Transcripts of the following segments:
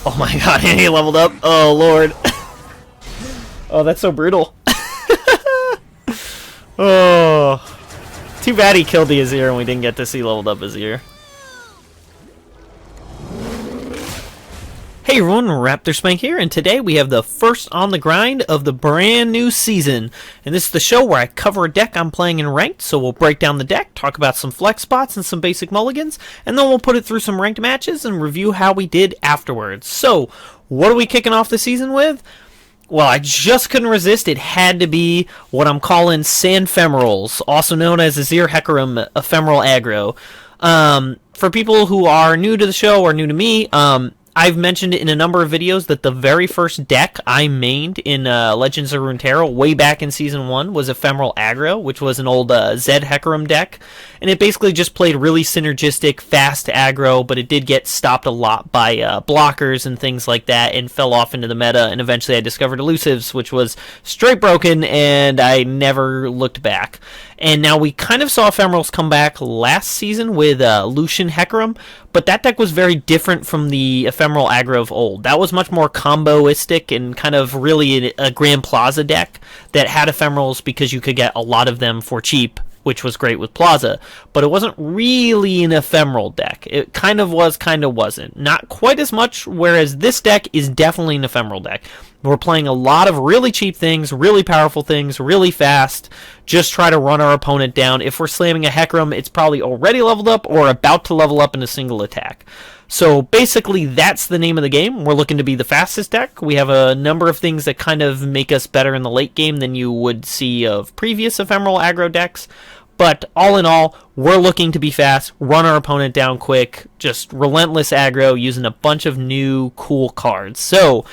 Oh my god, and he leveled up. Oh lord. Oh, that's so brutal. Oh. Too bad he killed the Azir and we didn't get to see leveled up Azir. Hey everyone, Raptor Spank here, and today we have the first on the grind of the brand new season. And this is the show where I cover a deck I'm playing in ranked, so we'll break down the deck, talk about some flex spots and some basic mulligans, and then we'll put it through some ranked matches and review how we did afterwards. So, what are we kicking off the season with? Well, I just couldn't resist. It had to be what I'm calling Sandphemerals, also known as Azir Hecarim Ephemeral Aggro. For people who are new to the show or new to me, I've mentioned in a number of videos that the very first deck I mained in Legends of Runeterra way back in Season 1 was Ephemeral Aggro, which was an old Azir Hecarim deck. And it basically just played really synergistic, fast aggro, but it did get stopped a lot by blockers and things like that and fell off into the meta. And eventually I discovered Elusives, which was straight broken, and I never looked back. And now we kind of saw Ephemerals come back last season with Lucian Hecarim, but that deck was very different from the Ephemeral Aggro of old. That was much more comboistic and kind of really a Grand Plaza deck that had Ephemerals because you could get a lot of them for cheap, which was great with Plaza, but it wasn't really an ephemeral deck. It kind of was, kind of wasn't. Not quite as much, whereas this deck is definitely an ephemeral deck. We're playing a lot of really cheap things, really powerful things, really fast. Just try to run our opponent down. If we're slamming a Hecarim, it's probably already leveled up or about to level up in a single attack. So basically, that's the name of the game. We're looking to be the fastest deck. We have a number of things that kind of make us better in the late game than you would see of previous ephemeral aggro decks. But all in all, we're looking to be fast, run our opponent down quick, just relentless aggro using a bunch of new cool cards. So,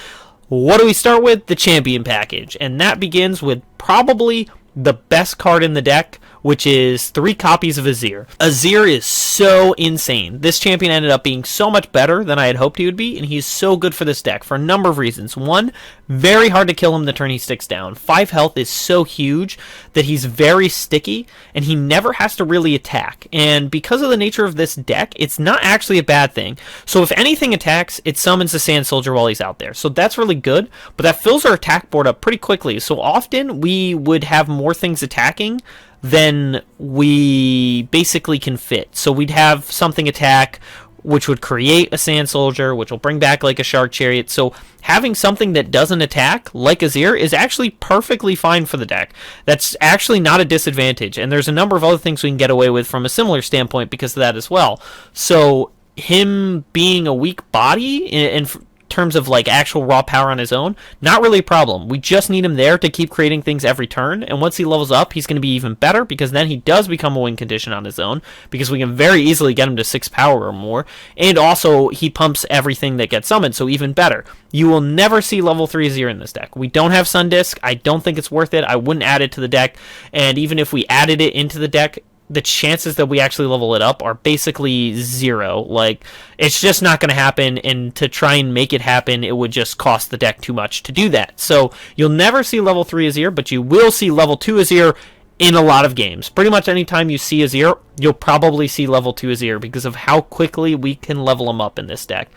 what do we start with? The champion package. And that begins with probably the best card in the deck, which is 3 copies of Azir. Azir is so insane. This champion ended up being so much better than I had hoped he would be, and he's so good for this deck for a number of reasons. One, very hard to kill him the turn he sticks down. 5 health is so huge that he's very sticky, and he never has to really attack. And because of the nature of this deck, it's not actually a bad thing. So if anything attacks, it summons the Sand Soldier while he's out there. So that's really good, but that fills our attack board up pretty quickly. So often we would have more things attacking than we basically can fit. So we'd have something attack, which would create a Sand Soldier, which will bring back like a Shark Chariot. So having something that doesn't attack, like Azir, is actually perfectly fine for the deck. That's actually not a disadvantage. And there's a number of other things we can get away with from a similar standpoint because of that as well. So him being a weak body in terms of like actual raw power on his own, not really a problem. We just need him there to keep creating things every turn, and once he levels up, he's going to be even better because then he does become a win condition on his own because we can very easily get him to 6 power or more, and also he pumps everything that gets summoned, so even better. You will never see level 3 Azir in this deck. We don't have Sun Disc. I don't think it's worth it. I wouldn't add it to the deck, and even if we added it into the deck, the chances that we actually level it up are basically 0. Like, it's just not going to happen, and to try and make it happen, it would just cost the deck too much to do that. So, you'll never see level 3 Azir, but you will see level 2 Azir in a lot of games. Pretty much anytime you see Azir, you'll probably see level 2 Azir because of how quickly we can level him up in this deck.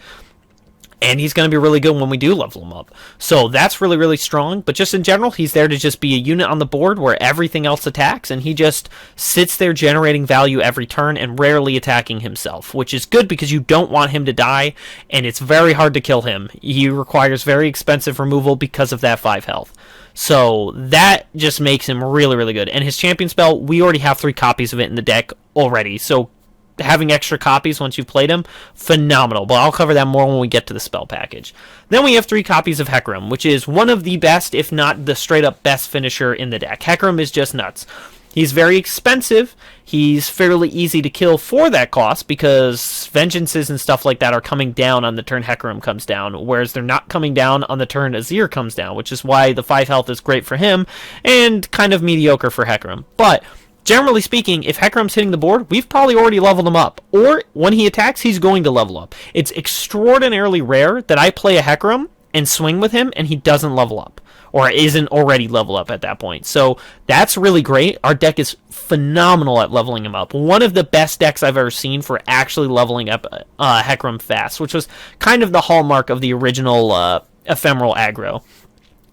And he's going to be really good when we do level him up. So that's really, really strong. But just in general, he's there to just be a unit on the board where everything else attacks. And he just sits there generating value every turn and rarely attacking himself. Which is good because you don't want him to die. And it's very hard to kill him. He requires very expensive removal because of that 5 health. So that just makes him really, really good. And his champion spell, we already have 3 copies of it in the deck already. So having extra copies once you've played him, phenomenal. But I'll cover that more when we get to the spell package. Then we have 3 copies of Hecarim, which is one of the best, if not the straight up best finisher in the deck. Hecarim is just nuts. He's very expensive. He's fairly easy to kill for that cost because vengeances and stuff like that are coming down on the turn Hecarim comes down, whereas they're not coming down on the turn Azir comes down, which is why the 5 health is great for him and kind of mediocre for Hecarim. But generally speaking, if Hecarim's hitting the board, we've probably already leveled him up. Or when he attacks, he's going to level up. It's extraordinarily rare that I play a Hecarim and swing with him and he doesn't level up. or isn't already level up at that point. So that's really great. Our deck is phenomenal at leveling him up. One of the best decks I've ever seen for actually leveling up Hecarim fast, which was kind of the hallmark of the original ephemeral aggro.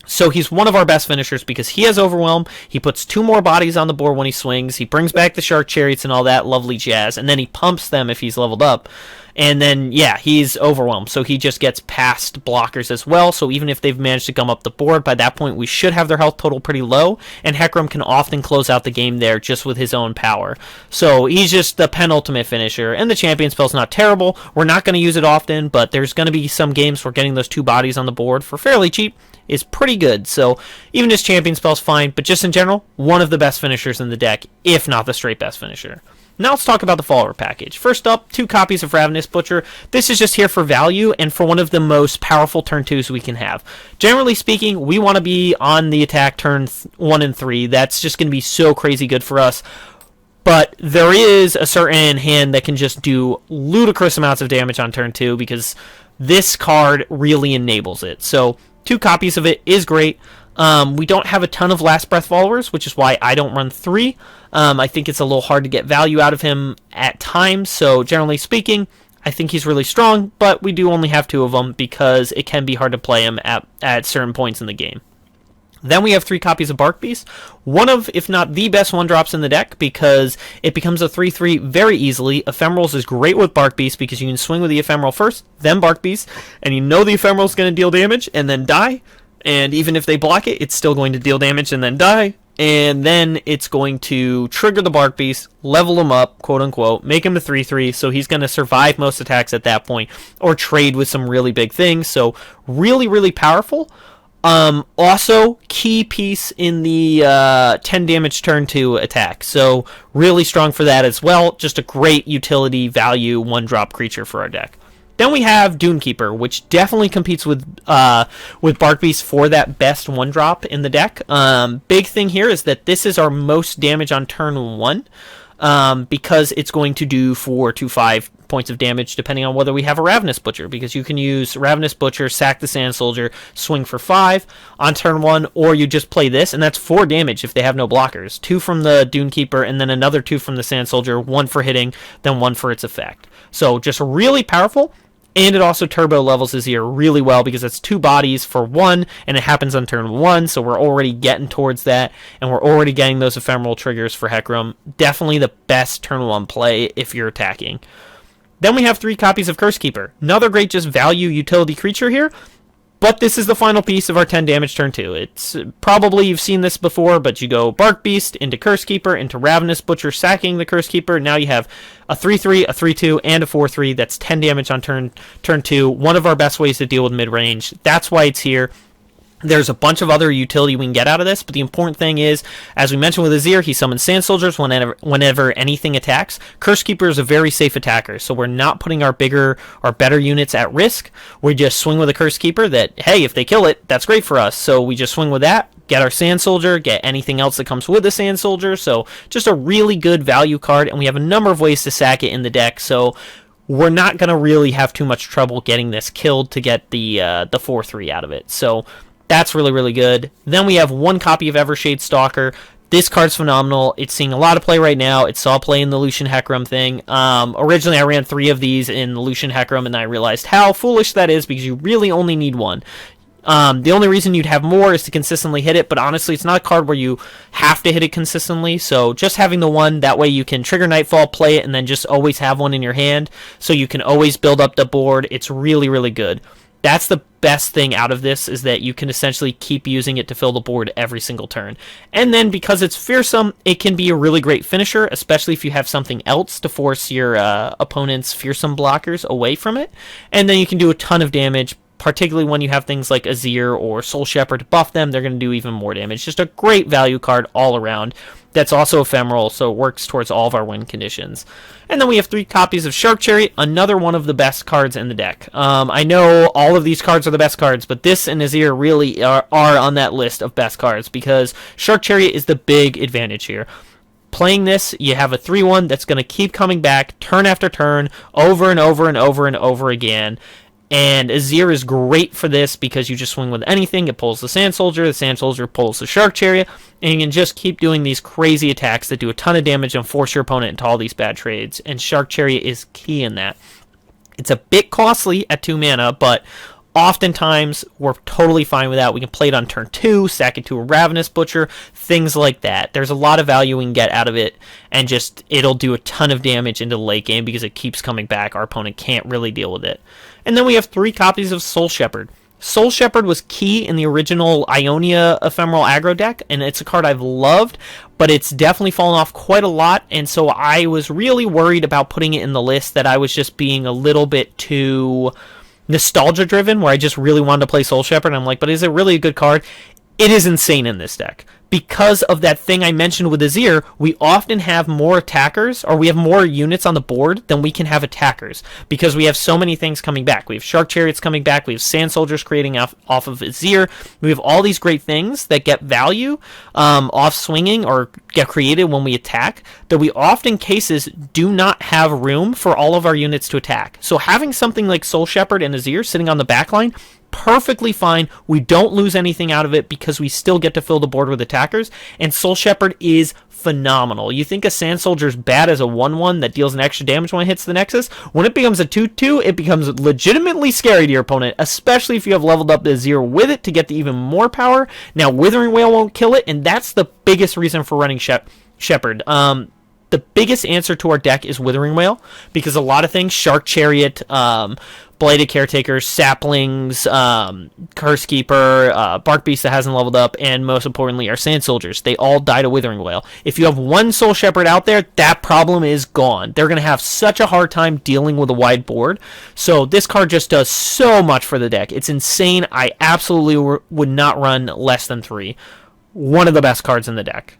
So he's one of our best finishers because he has Overwhelm. He puts 2 more bodies on the board when he swings. He brings back the Shark Chariots and all that lovely jazz, and then he pumps them if he's leveled up. And then, yeah, he's Overwhelmed, so he just gets past blockers as well. So even if they've managed to come up the board, by that point we should have their health total pretty low, and Hecarim can often close out the game there just with his own power. So he's just the penultimate finisher, and the champion spell's not terrible. We're not going to use it often, but there's going to be some games where getting those 2 bodies on the board for fairly cheap is pretty good. So even his champion spell's fine, but just in general, one of the best finishers in the deck, if not the straight best finisher. Now let's talk about the follower package. First up, 2 copies of Ravenous Butcher. This is just here for value and for one of the most powerful turn 2s we can have. Generally speaking, we want to be on the attack turn 1 and 3. That's just going to be so crazy good for us. But there is a certain hand that can just do ludicrous amounts of damage on turn 2 because this card really enables it. So 2 copies of it is great. We don't have a ton of Last Breath followers, which is why I don't run 3. I think it's a little hard to get value out of him at times, so generally speaking, I think he's really strong, but we do only have 2 of them because it can be hard to play him at certain points in the game. Then we have 3 copies of Bark Beast, one of, if not the best 1-drops in the deck, because it becomes a 3/3 very easily. Ephemerals is great with Bark Beast because you can swing with the Ephemeral first, then Bark Beast, and you know the Ephemeral is going to deal damage and then die, and even if they block it, it's still going to deal damage and then die, and then it's going to trigger the Bark Beast, level him up, quote-unquote, make him a 3/3, so he's going to survive most attacks at that point, or trade with some really big things, so really, really powerful. Also, key piece in the 10 damage turn 2 attack, so really strong for that as well, just a great utility value 1-drop creature for our deck. Then we have Dunekeeper, which definitely competes with Bark Beast for that best 1-drop in the deck. Big thing here is that this is our most damage on turn 1, because it's going to do 4 to 5 points of damage depending on whether we have a Ravenous Butcher, because you can use Ravenous Butcher, sack the Sand Soldier, swing for 5 on turn 1, or you just play this, and that's 4 damage if they have no blockers. 2 from the Dunekeeper, and then another 2 from the Sand Soldier, 1 for hitting, then 1 for its effect. So just really powerful. And it also turbo levels Azir really well because it's 2 bodies for 1, and it happens on turn 1, so we're already getting towards that, and we're already getting those ephemeral triggers for Hecarim. Definitely the best turn 1 play if you're attacking. Then we have 3 copies of Cursekeeper. Another great just value utility creature here, but this is the final piece of our 10 damage turn 2. It's probably you've seen this before, but you go Bark Beast into Cursekeeper into Ravenous Butcher, sacking the Cursekeeper. Now you have a 3/3, a 3/2, and a 4/3. That's 10 damage on turn 2. One of our best ways to deal with mid-range. That's why it's here. There's a bunch of other utility we can get out of this, but the important thing is, as we mentioned with Azir, he summons Sand Soldiers whenever anything attacks. Cursekeeper is a very safe attacker, so we're not putting our bigger or better units at risk. We just swing with a Cursekeeper that, hey, if they kill it, that's great for us. So we just swing with that, get our Sand Soldier, get anything else that comes with the Sand Soldier. So just a really good value card, and we have a number of ways to sack it in the deck, so we're not going to really have too much trouble getting this killed to get the 4/3 out of it. So that's really, really good. Then we have 1 copy of Evershade Stalker. This card's phenomenal. It's seeing a lot of play right now. It saw play in the Lucian Hecarim thing. Originally, I ran 3 of these in the Lucian Hecarim, and I realized how foolish that is because you really only need 1. The only reason you'd have more is to consistently hit it, but honestly, it's not a card where you have to hit it consistently, so just having the 1, that way you can trigger Nightfall, play it, and then just always have 1 in your hand, so you can always build up the board. It's really, really good. That's the best thing out of this, is that you can essentially keep using it to fill the board every single turn. And then because it's fearsome, it can be a really great finisher, especially if you have something else to force your opponent's fearsome blockers away from it. And then you can do a ton of damage, particularly when you have things like Azir or Soul Shepherd to buff them. They're going to do even more damage. Just a great value card all around. That's also ephemeral, so it works towards all of our win conditions. And then we have 3 copies of Shark Chariot, another one of the best cards in the deck. I know all of these cards are the best cards, but this and Azir really are on that list of best cards because Shark Chariot is the big advantage here. Playing this, you have a 3/1 that's going to keep coming back turn after turn, over and over and over and over again. And Azir is great for this because you just swing with anything. It pulls the Sand Soldier pulls the Shark Chariot, and you can just keep doing these crazy attacks that do a ton of damage and force your opponent into all these bad trades. And Shark Chariot is key in that. It's a bit costly at 2 mana, but oftentimes we're totally fine with that. We can play it on turn 2, sack it to a Ravenous Butcher, things like that. There's a lot of value we can get out of it, and just it'll do a ton of damage into the late game because it keeps coming back. Our opponent can't really deal with it. And then we have 3 copies of Soul Shepherd. Soul Shepherd was key in the original Ionia Ephemeral Aggro deck, and it's a card I've loved, but it's definitely fallen off quite a lot, and so I was really worried about putting it in the list, that I was just being a little bit too nostalgia driven, where I just really wanted to play Soul Shepherd. I'm like, but is it really a good card? It is insane in this deck. Because of that thing I mentioned with Azir, we often have more attackers, or we have more units on the board than we can have attackers, because we have so many things coming back. We have Shark Chariots coming back, we have Sand Soldiers creating off of Azir, we have all these great things that get value off swinging or get created when we attack, that we often cases do not have room for all of our units to attack. So having something like Soul Shepherd and Azir sitting on the backline, perfectly fine. We don't lose anything out of it because we still get to fill the board with attackers, and Soul Shepherd is phenomenal. You think a Sand Soldier's bad as a 1/1 that deals an extra damage when it hits the Nexus? When it becomes a 2/2, it becomes legitimately scary to your opponent, especially if you have leveled up the Azir with it to get the even more power. Now, Withering Wail won't kill it, and that's the biggest reason for running Shepherd. The biggest answer to our deck is Withering Wail, because a lot of things, Shark Chariot, Blighted Caretaker, Saplings, Curse Keeper, Bark Beast that hasn't leveled up, and most importantly, our Sand Soldiers. They all die to Withering Wail. If you have one Soul Shepherd out there, that problem is gone. They're going to have such a hard time dealing with a wide board. So this card just does so much for the deck. It's insane. I absolutely would not run less than 3. One of the best cards in the deck.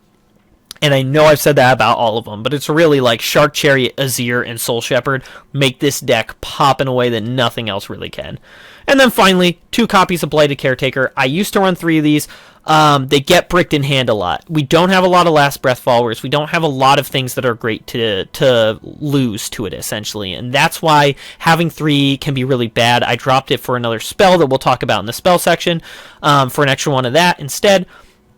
And I know I've said that about all of them, but it's really like Shark Chariot, Azir, and Soul Shepherd make this deck pop in a way that nothing else really can. And then finally, 2 copies of Blighted Caretaker. I used to run 3 of these. They get bricked in hand a lot. We don't have a lot of Last Breath followers. We don't have a lot of things that are great to lose to it, essentially. And that's why having 3 can be really bad. I dropped it for another spell that we'll talk about in the spell section, for an extra one of that instead.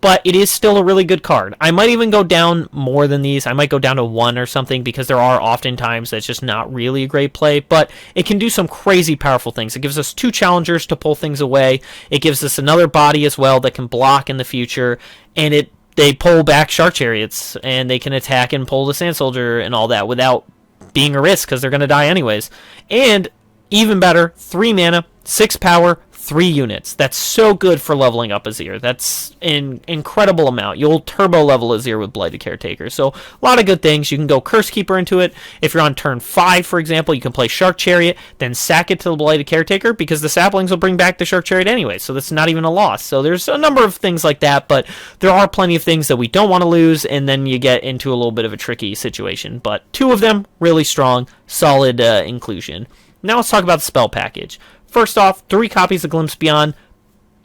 But it is still a really good card. I might even go down more than these. I might go down to 1 or something, because there are often times that's just not really a great play. But it can do some crazy powerful things. It gives us 2 challengers to pull things away. It gives us another body as well that can block in the future. And they pull back Shark Chariots, and they can attack and pull the Sand Soldier and all that without being a risk, because they're going to die anyways. And even better, 3 mana, 6 power, 3 units. That's so good for leveling up Azir. That's an incredible amount. You'll turbo level Azir with Blighted Caretaker. So a lot of good things. You can go Curse Keeper into it. If you're on turn 5, for example, you can play Shark Chariot, then sack it to the Blighted Caretaker, because the Saplings will bring back the Shark Chariot anyway. So that's not even a loss. So there's a number of things like that, but there are plenty of things that we don't want to lose, and then you get into a little bit of a tricky situation. But 2 of them, really strong, solid inclusion. Now let's talk about the spell package. First off, 3 copies of Glimpse Beyond.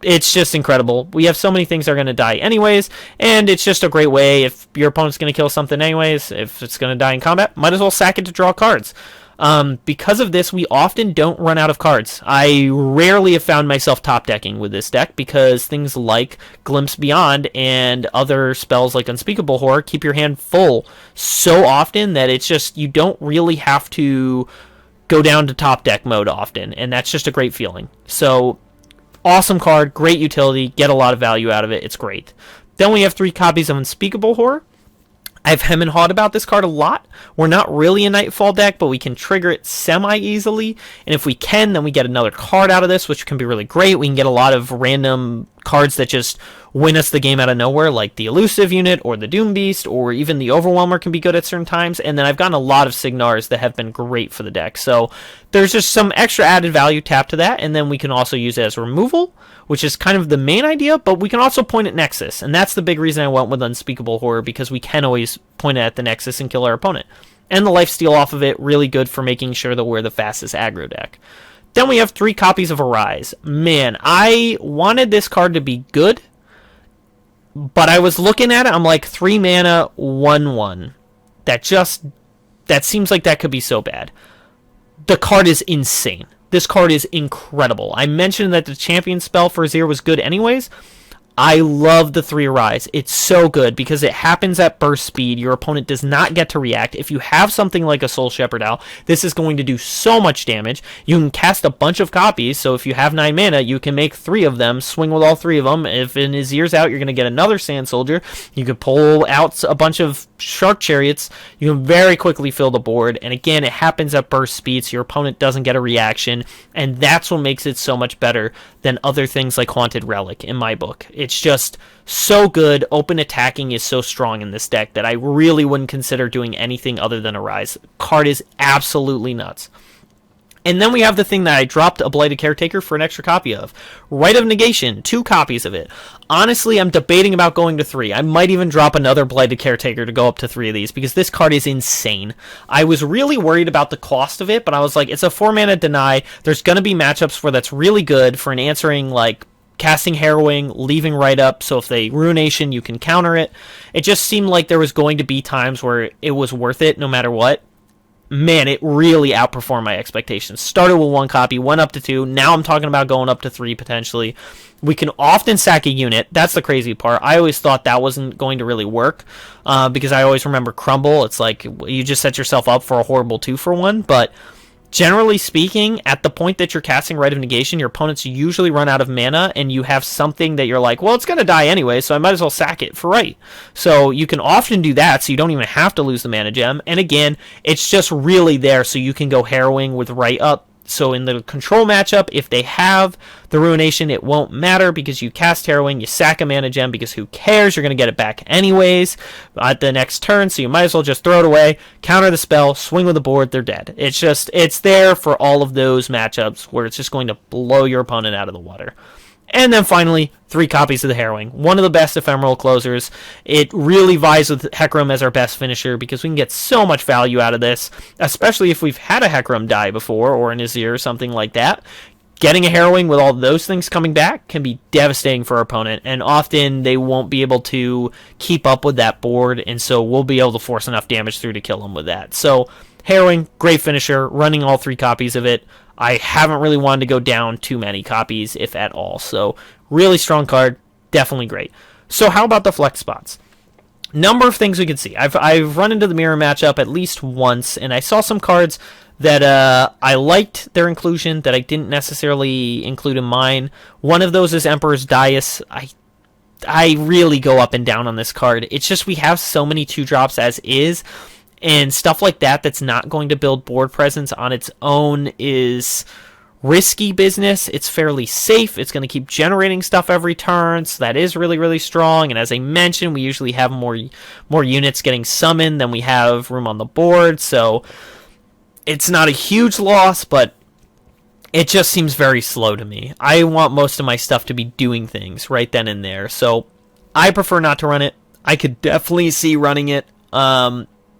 It's just incredible. We have so many things that are going to die anyways, and it's just a great way. If your opponent's going to kill something anyways, if it's going to die in combat, might as well sack it to draw cards. Because of this, we often don't run out of cards. I rarely have found myself top decking with this deck, because things like Glimpse Beyond and other spells like Unspeakable Horror keep your hand full so often that it's just, you don't really have to go down to top deck mode often, and that's just a great feeling. So, awesome card, great utility, get a lot of value out of it, it's great. Then we have 3 copies of Unspeakable Horror. I've hem and hawed about this card a lot. We're not really a Nightfall deck, but we can trigger it semi-easily, and if we can, then we get another card out of this, which can be really great. We can get a lot of random cards that just win us the game out of nowhere, like the Elusive unit, or the Doom Beast, or even the Overwhelmer can be good at certain times, and then I've gotten a lot of Signars that have been great for the deck, so there's just some extra added value tapped to that, and then we can also use it as removal, which is kind of the main idea, but we can also point at Nexus, and that's the big reason I went with Unspeakable Horror, because we can always point it at the Nexus and kill our opponent. And the lifesteal off of it, really good for making sure that we're the fastest aggro deck. Then we have 3 copies of Arise. Man, I wanted this card to be good, but I was looking at it, I'm like, 3 mana, 1/1. That seems like that could be so bad. The card is insane. this card is incredible. I mentioned that the champion spell for Azir was good anyways. I love the 3 Arise. It's so good because it happens at burst speed. Your opponent does not get to react. If you have something like a Soul Shepherd out, this is going to do so much damage. You can cast a bunch of copies, so if you have 9 mana, you can make 3 of them, swing with all 3 of them. If in Azir's out, you're going to get another Sand Soldier. You could pull out a bunch of Shark Chariots. You can very quickly fill the board, and again, it happens at burst speed, so your opponent doesn't get a reaction, and that's what makes it so much better than other things like Haunted Relic, in my book. It's just so good. Open attacking is so strong in this deck that I really wouldn't consider doing anything other than Arise. Card is absolutely nuts. And then we have the thing that I dropped a Blighted Caretaker for an extra copy of. Rite of Negation, 2 copies of it. Honestly, I'm debating about going to 3. I might even drop another Blighted Caretaker to go up to 3 of these, because this card is insane. I was really worried about the cost of it, but I was like, it's a 4-mana deny. There's going to be matchups where that's really good for an answering, like, casting Harrowing, leaving right up, so if they Ruination, you can counter it. It just seemed like there was going to be times where it was worth it no matter what. Man, it really outperformed my expectations. Started with 1 copy, went up to 2. Now I'm talking about going up to 3 potentially. We can often sack a unit. That's the crazy part. I always thought that wasn't going to really work because I always remember Crumble. It's like you just set yourself up for a horrible 2-for-1, but generally speaking, at the point that you're casting Rite of Negation, your opponents usually run out of mana, and you have something that you're like, well, it's going to die anyway, so I might as well sack it for right. So you can often do that, so you don't even have to lose the mana gem. And again, it's just really there, so you can go Harrowing with right up. So in the control matchup, if they have the Ruination, it won't matter because you cast Harrowing, you sack a mana gem because who cares? You're going to get it back anyways at the next turn, so you might as well just throw it away, counter the spell, swing with the board, they're dead. It's there for all of those matchups where it's just going to blow your opponent out of the water. And then finally, 3 copies of the Harrowing. One of the best ephemeral closers. It really vies with Hecarim as our best finisher because we can get so much value out of this, especially if we've had a Hecarim die before or an Azir or something like that. Getting a Harrowing with all those things coming back can be devastating for our opponent, and often they won't be able to keep up with that board, and so we'll be able to force enough damage through to kill them with that. So, Harrowing, great finisher, running all 3 copies of it. I haven't really wanted to go down too many copies, if at all. So, really strong card, definitely great. So, how about the flex spots? Number of things we can see. I've run into the mirror matchup at least once, and I saw some cards that I liked their inclusion that I didn't necessarily include in mine. One of those is Emperor's Dais. I really go up and down on this card. It's just we have so many 2-drops as is, and stuff like that that's not going to build board presence on its own is risky business. It's fairly safe. It's going to keep generating stuff every turn, so that is really, really strong. And as I mentioned, we usually have more units getting summoned than we have room on the board, so it's not a huge loss, but it just seems very slow to me. I want most of my stuff to be doing things right then and there, so I prefer not to run it. I could definitely see running it.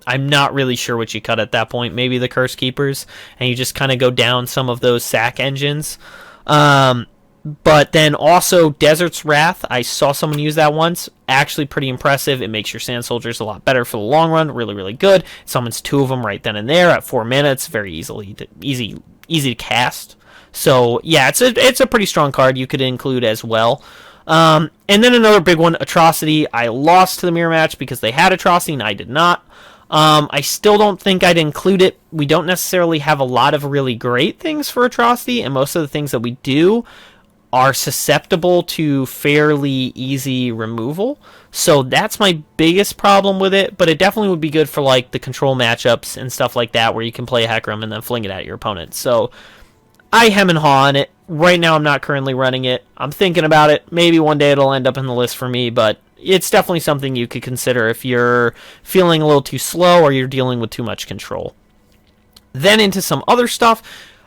I'm not really sure what you cut at that point. Maybe the Curse Keepers, and you just kind of go down some of those sack engines. But then also Desert's Wrath. I saw someone use that once. Actually pretty impressive. It makes your Sand Soldiers a lot better for the long run. Really, really good. It summons 2 of them right then and there at 4 mana. It's very easy to cast. So yeah, it's a pretty strong card you could include as well. And then another big one, Atrocity. I lost to the mirror match because they had Atrocity and I did not. I still don't think I'd include it. We don't necessarily have a lot of really great things for Atrocity, and most of the things that we do are susceptible to fairly easy removal. So that's my biggest problem with it, but it definitely would be good for like the control matchups and stuff like that where you can play a Hecarim and then fling it at your opponent. So I hem and haw on it. Right now I'm not currently running it. I'm thinking about it. Maybe one day it'll end up in the list for me, but it's definitely something you could consider if you're feeling a little too slow or you're dealing with too much control. Then into some other stuff.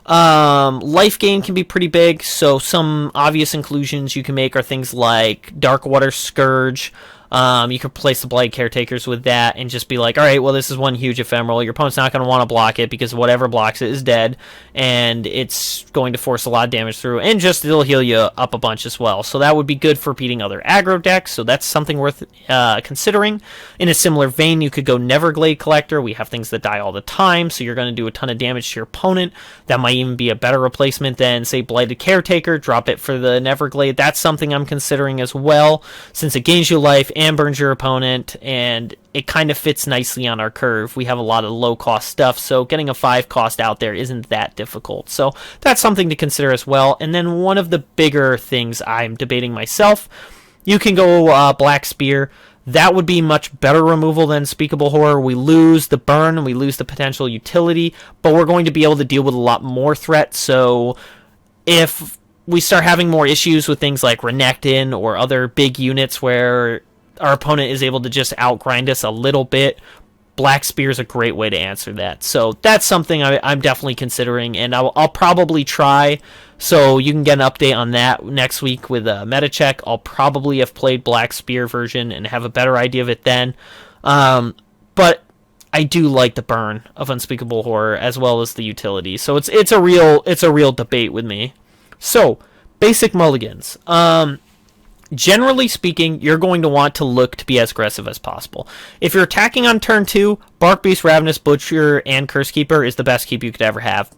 Life gain can be pretty big, so some obvious inclusions you can make are things like Darkwater Scourge. You could place the Blight Caretakers with that and just be like, alright, well, this is one huge ephemeral. Your opponent's not going to want to block it because whatever blocks it is dead, and it's going to force a lot of damage through, and just it'll heal you up a bunch as well. So that would be good for beating other aggro decks, so that's something worth considering. In a similar vein, you could go Neverglade Collector. We have things that die all the time, so you're going to do a ton of damage to your opponent. That might even be a better replacement than, say, Blighted Caretaker. Drop it for the Neverglade. That's something I'm considering as well, since it gains you life and burns your opponent, and it kind of fits nicely on our curve. We have a lot of low-cost stuff, so getting a 5-cost out there isn't that difficult. So that's something to consider as well. And then one of the bigger things I'm debating myself, you can go Black Spear. That would be much better removal than Unspeakable Horror. We lose the burn, and we lose the potential utility, but we're going to be able to deal with a lot more threats. So if we start having more issues with things like Renekton or other big units where our opponent is able to just outgrind us a little bit, Black Spear is a great way to answer that. So that's something I'm definitely considering, and I'll probably try. So you can get an update on that next week with a meta check. I'll probably have played Black Spear version and have a better idea of it then. But I do like the burn of Unspeakable Horror as well as the utility. So it's a real debate with me. So basic mulligans. Generally speaking, you're going to want to look to be as aggressive as possible. If you're attacking on turn 2, Bark Beast, Ravenous Butcher, and Curse Keeper is the best keep you could ever have.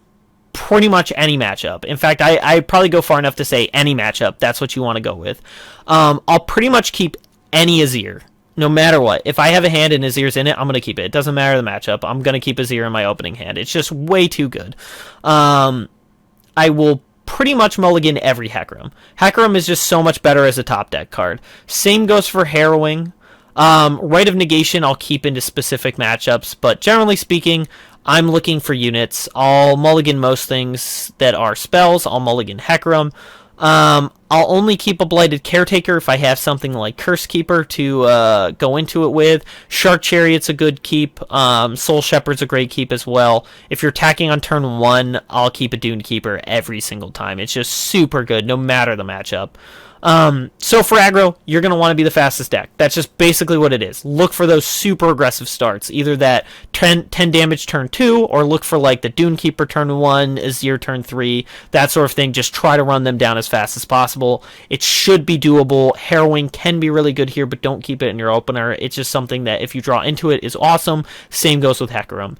Pretty much any matchup. In fact, I'd probably go far enough to say any matchup. That's what you want to go with. I'll pretty much keep any Azir, no matter what. If I have a hand and Azir's in it, I'm going to keep it. It doesn't matter the matchup. I'm going to keep Azir in my opening hand. It's just way too good. I will pretty much mulligan every Hecarim. Hecarim is just so much better as a top deck card. Same goes for Harrowing. Rite of Negation I'll keep into specific matchups, but generally speaking, I'm looking for units. I'll mulligan most things that are spells. I'll mulligan Hecarim. I'll only keep a Blighted Caretaker if I have something like Curse Keeper to go into it with. Shark Chariot's a good keep. Soul Shepherd's a great keep as well. If you're attacking on turn 1, I'll keep a Dune Keeper every single time. It's just super good no matter the matchup. So for aggro, you're going to want to be the fastest deck. That's just basically what it is. Look for those super aggressive starts. Either that 10 damage turn 2, or look for like the Dune Keeper turn 1, Azir turn 3, that sort of thing. Just try to run them down as fast as possible. It should be doable. Harrowing can be really good here, but don't keep it in your opener. It's just something that if you draw into it is awesome. Same goes with Hecarim.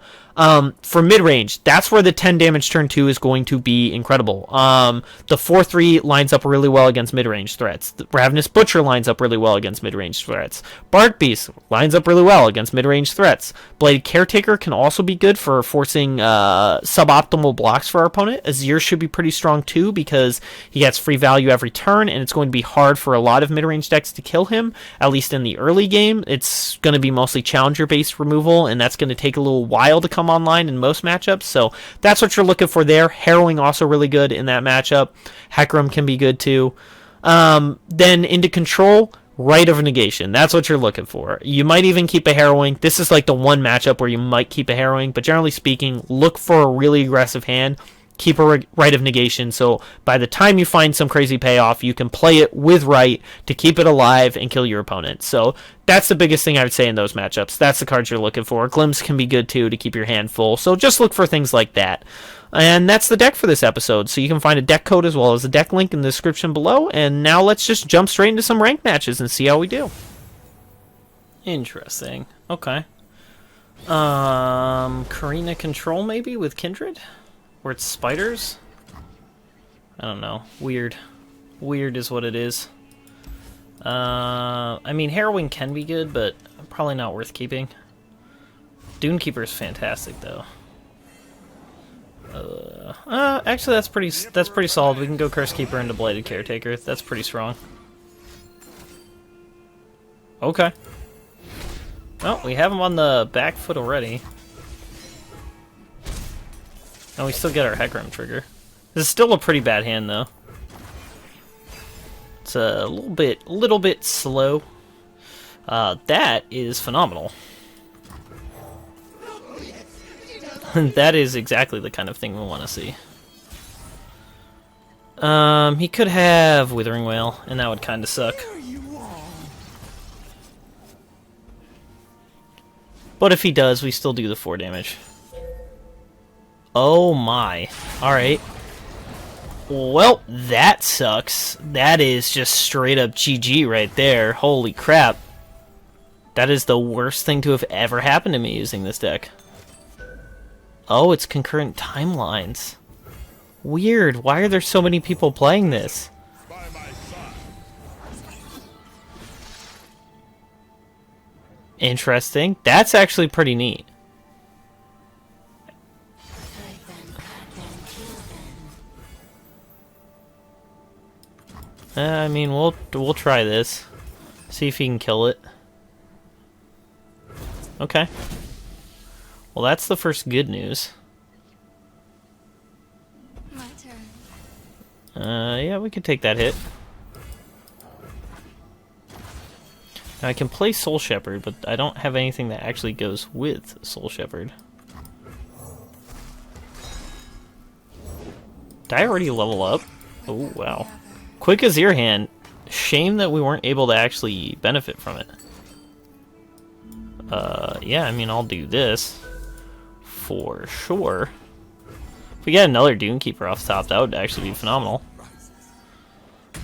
For mid-range, that's where the 10 damage turn 2 is going to be incredible. The 4-3 lines up really well against mid-range threats. The Ravenous Butcher lines up really well against mid-range threats. Bark Beast lines up really well against mid-range threats. Bladed Caretaker can also be good for forcing suboptimal blocks for our opponent. Azir should be pretty strong too because he gets free value every turn, and it's going to be hard for a lot of mid-range decks to kill him, at least in the early game. It's going to be mostly challenger-based removal, and that's going to take a little while to come online in most matchups, so that's what you're looking for there. Harrowing also really good in that matchup. Hecarim can be good too. Then into control, Rite of Negation. That's what you're looking for. You might even keep a Harrowing. This is like the one matchup where you might keep a Harrowing, but generally speaking, look for a really aggressive hand. Keep a Rite of Negation, so by the time you find some crazy payoff, you can play it with Rite to keep it alive and kill your opponent. So that's the biggest thing I would say in those matchups. That's the cards you're looking for. Glimpse can be good too to keep your hand full, so just look for things like that. And that's the deck for this episode, so you can find a deck code as well as a deck link in the description below. And now let's just jump straight into some ranked matches and see how we do. Interesting. Okay. Karina Control maybe with Kindred? Where it's spiders? I don't know. Weird. Weird is what it is. I mean, Harrowing can be good, but probably not worth keeping. Dune Keeper is fantastic, though. Actually, that's pretty solid. We can go Curse Keeper into Bladed Caretaker. That's pretty strong. Okay. Oh, we have him on the back foot already. And we still get our Hecarim trigger. This is still a pretty bad hand, though. It's a little bit slow. That is phenomenal. That is exactly the kind of thing we want to see. He could have Withering Wail, and that would kind of suck. But if he does, we still do the 4 damage. Oh my. Alright. Well, that sucks. That is just straight up GG right there. Holy crap. That is the worst thing to have ever happened to me using this deck. Oh, it's concurrent timelines. Weird. Why are there so many people playing this? Interesting. That's actually pretty neat. I mean, we'll try this. See if he can kill it. Okay. Well, that's the first good news. My turn. Yeah, we could take that hit. Now I can play Soul Shepherd, but I don't have anything that actually goes with Soul Shepherd. Did I already level up? Oh, wow. Quick Azir Hand. Shame that we weren't able to actually benefit from it. Yeah, I mean, I'll do this. For sure. If we get another Doomkeeper off the top, that would actually be phenomenal.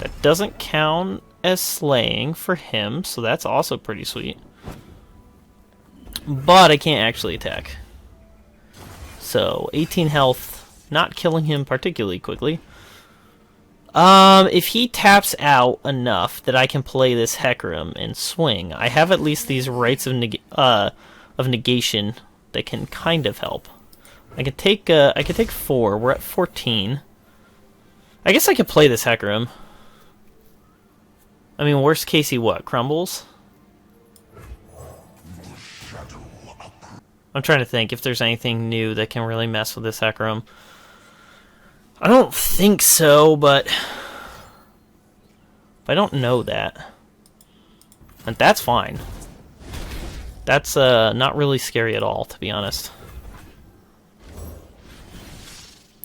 That doesn't count as slaying for him, so that's also pretty sweet. But I can't actually attack. So, 18 health, not killing him particularly quickly. If he taps out enough that I can play this Hecarim and swing, I have at least these rights of negation that can kind of help. I could take 4. We're at 14. I guess I could play this Hecarim. I mean, worst case, he what? Crumbles? I'm trying to think if there's anything new that can really mess with this Hecarim. I don't think so, but I don't know that. And that's fine. That's not really scary at all, to be honest.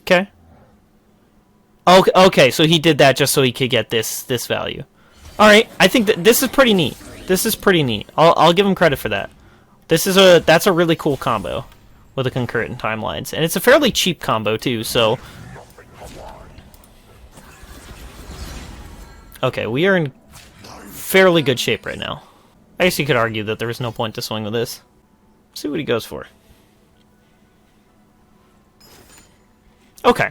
Okay. Okay, so he did that just so he could get this value. All right, I think that this is pretty neat. This is pretty neat. I'll give him credit for that. That's a really cool combo with the concurrent timelines, and it's a fairly cheap combo too. So, okay, we are in fairly good shape right now. I guess you could argue that there was no point to swing with this. Let's see what he goes for. Okay,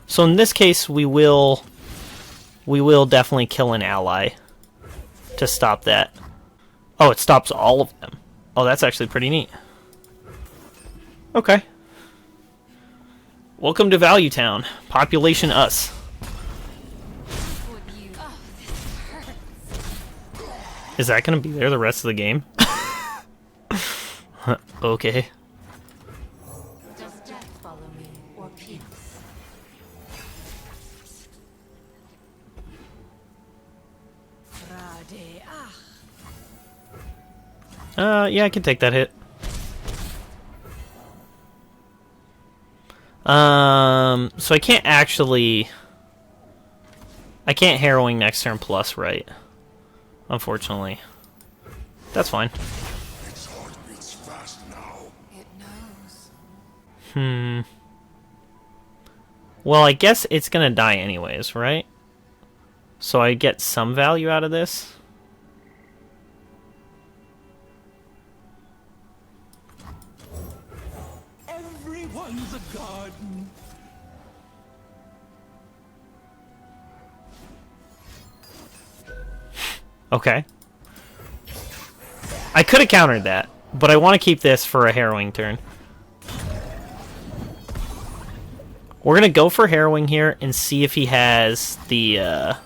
so in this case, we will definitely kill an ally to stop that. Oh, it stops all of them. Oh, that's actually pretty neat. Okay. Welcome to Value Town. Population us. Is that going to be there the rest of the game? Okay. Does death follow me or peace? Yeah, I can take that hit. So I can't actually... I can't Harrowing next turn plus, right? Unfortunately. That's fine. Its heart beats fast now. It knows. Well, I guess it's gonna die anyways, right? So I get some value out of this. Everyone's a garden. Okay. I could have countered that, but I want to keep this for a Harrowing turn. We're gonna go for Harrowing here and see if he has the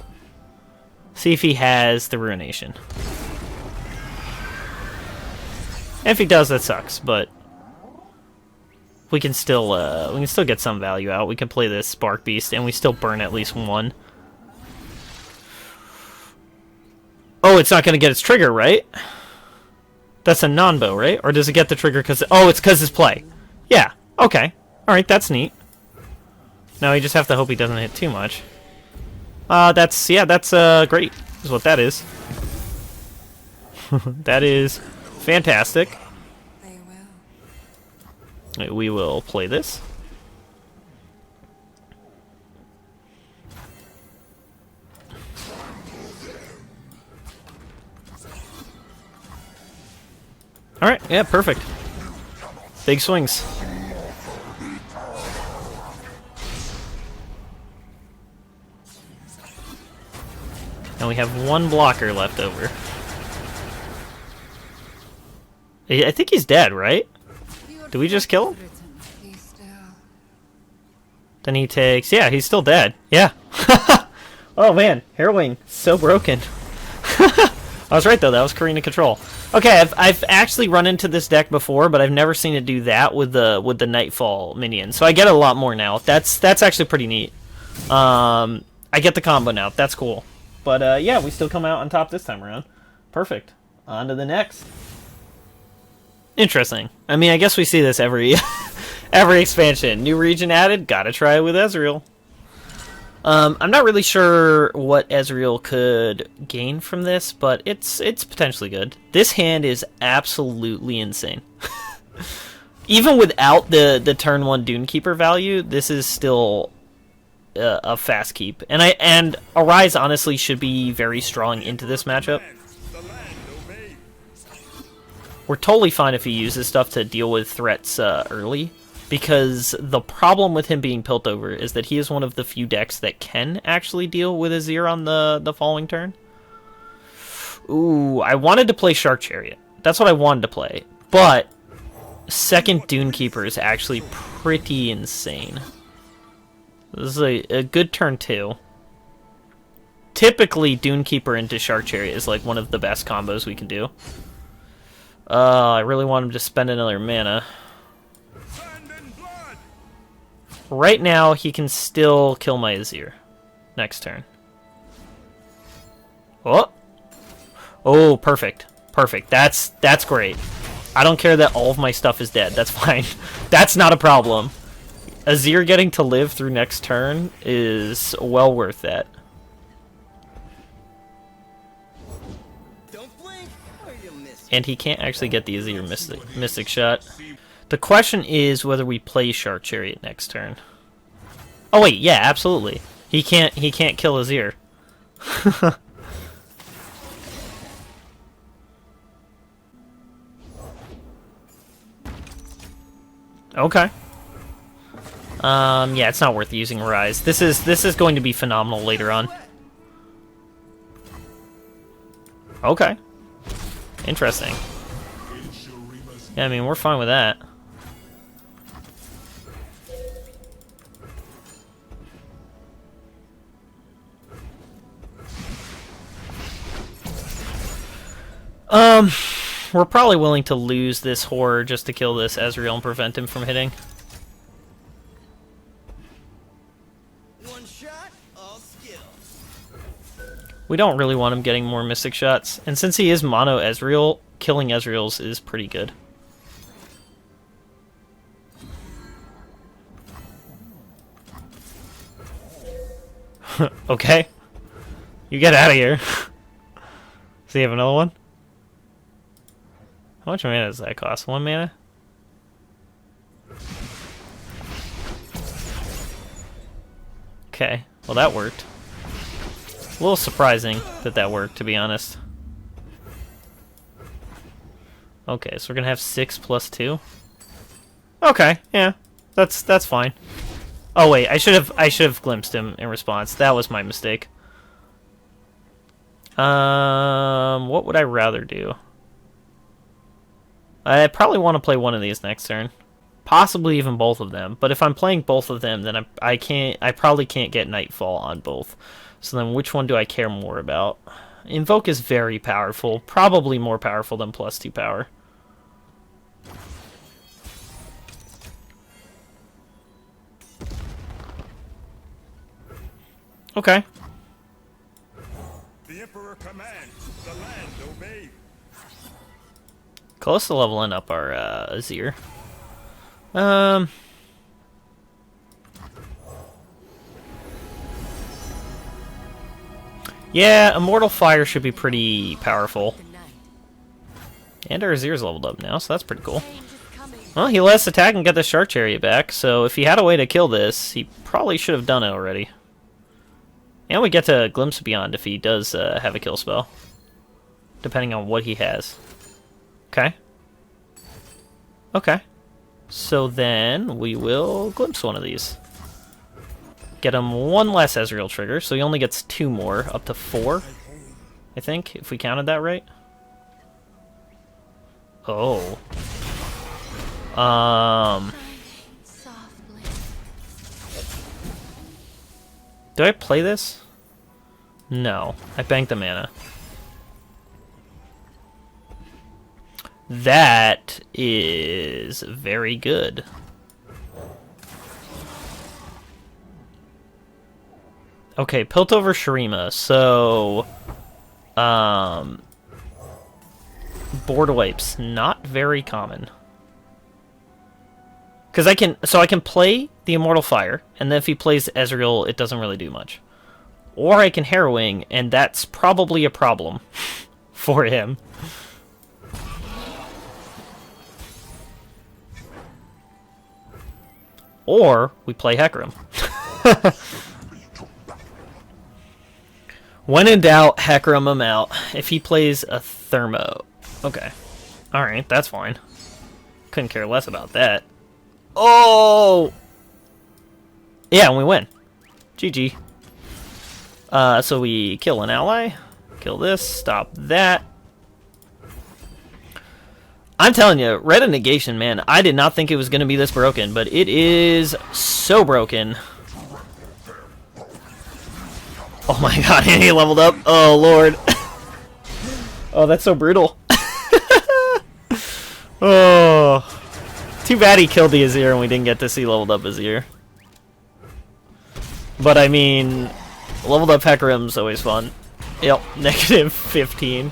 Ruination. And if he does, that sucks, but we can still get some value out. We can play this Spark Beast and we still burn at least one. Oh, it's not going to get its trigger, right? That's a non-bow, right? Or does it get the trigger because... Oh, it's because it's play. Yeah, okay. Alright, that's neat. Now we just have to hope he doesn't hit too much. That's great, is what that is. That is fantastic. They will. We will play this. Alright, yeah, perfect. Big swings. And we have one blocker left over. I think he's dead, right? Did we just kill him? Then he takes... Yeah, he's still dead. Yeah. Oh man, Harrowing. So broken. I was right though, that was Karina control. Okay, I've actually run into this deck before, but I've never seen it do that with the Nightfall minion. So I get it a lot more now. That's actually pretty neat. I get the combo now. That's cool. But yeah, we still come out on top this time around. Perfect. On to the next. Interesting. I mean, I guess we see this every every expansion. New region added. Gotta try it with Ezreal. I'm not really sure what Ezreal could gain from this, but it's potentially good. This hand is absolutely insane. Even without the turn 1 Dunekeeper value, this is still a fast keep. And Arise honestly should be very strong into this matchup. We're totally fine if he uses stuff to deal with threats early. Because the problem with him being Piltover is that he is one of the few decks that can actually deal with Azir on the following turn. Ooh, I wanted to play Shark Chariot. That's what I wanted to play. But second Dunekeeper is actually pretty insane. This is a good turn 2. Typically, Dunekeeper into Shark Chariot is like one of the best combos we can do. I really want him to spend another mana. Right now, he can still kill my Azir. Next turn. Oh! Oh, perfect. Perfect. That's great. I don't care that all of my stuff is dead. That's fine. That's not a problem. Azir getting to live through next turn is well worth that. And he can't actually get the Azir Mystic Shot. The question is whether we play Shark Chariot next turn. Oh wait, yeah, absolutely. He can't kill Azir. Okay. Yeah, it's not worth using Rise. This is going to be phenomenal later on. Okay. Interesting. Yeah, I mean, we're fine with that. We're probably willing to lose this horror just to kill this Ezreal and prevent him from hitting. One shot, all skill. We don't really want him getting more Mystic Shots, and since he is mono Ezreal, killing Ezreals is pretty good. Okay. You get out of here. Does he have another one? How much mana does that cost? 1 mana? Okay. Well, that worked. A little surprising that worked, to be honest. Okay, so we're gonna have 6 plus 2. Okay, yeah. That's fine. Oh wait, I should have glimpsed him in response. That was my mistake. What would I rather do? I probably want to play one of these next turn. Possibly even both of them. But if I'm playing both of them, then I probably can't get Nightfall on both. So then which one do I care more about? Invoke is very powerful. Probably more powerful than +2 power. Okay. The Emperor commands, the land obeys. Close to leveling up our Azir. Yeah, Immortal Fire should be pretty powerful. And our Azir's leveled up now, so that's pretty cool. Well, he let us attack and get the Shark Chariot back, so if he had a way to kill this, he probably should have done it already. And we get to Glimpse Beyond if he does have a kill spell. Depending on what he has. Okay. Okay. So then we will Glimpse one of these. Get him one less Ezreal trigger, so he only gets 2 more, up to 4. I think, if we counted that right. Oh. Softly. Do I play this? No. I banked the mana. That is very good. Okay, Piltover Shurima. So, board wipes, not very common. Because I can play the Immortal Fire, and then if he plays Ezreal, it doesn't really do much. Or I can Harrowing, and that's probably a problem for him. Or we play Hecarim. When in doubt, Hecarim him out. If he plays a Thermo. Okay. Alright, that's fine. Couldn't care less about that. Oh! Yeah, and we win. GG. So we kill an ally. Kill this. Stop that. I'm telling you, Red and Negation, man, I did not think it was going to be this broken, but it is so broken. Oh my god, and he leveled up. Oh, Lord. Oh, that's so brutal. Oh. Too bad he killed the Azir and we didn't get to see leveled up Azir. But I mean, leveled up Hecarim's always fun. Yep, negative 15.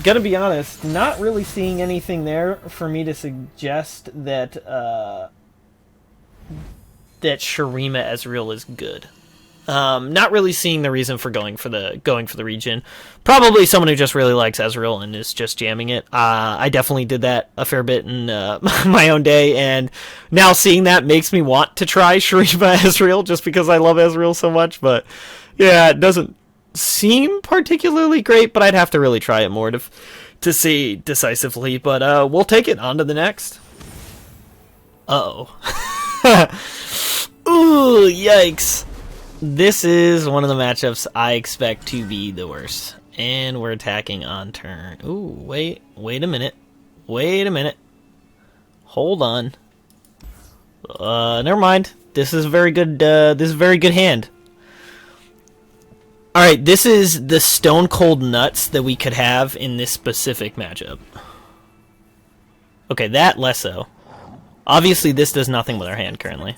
Gonna be honest, not really seeing anything there for me to suggest that that Shurima Ezreal is good. Not really seeing the reason for going for the region. Probably someone who just really likes Ezreal and is just jamming it. I definitely did that a fair bit in my own day, and now seeing that makes me want to try Shurima Ezreal just because I love Ezreal so much. But yeah, it doesn't seem particularly great, but I'd have to really try it more to see decisively. But we'll take it on to the next. Uh-oh. Ooh, yikes. This is one of the matchups I expect to be the worst. And we're attacking on turn. Ooh, wait a minute. Wait a minute. Hold on. Never mind. This is a very good hand. Alright, this is the stone cold nuts that we could have in this specific matchup. Okay, that less so. Obviously, this does nothing with our hand currently.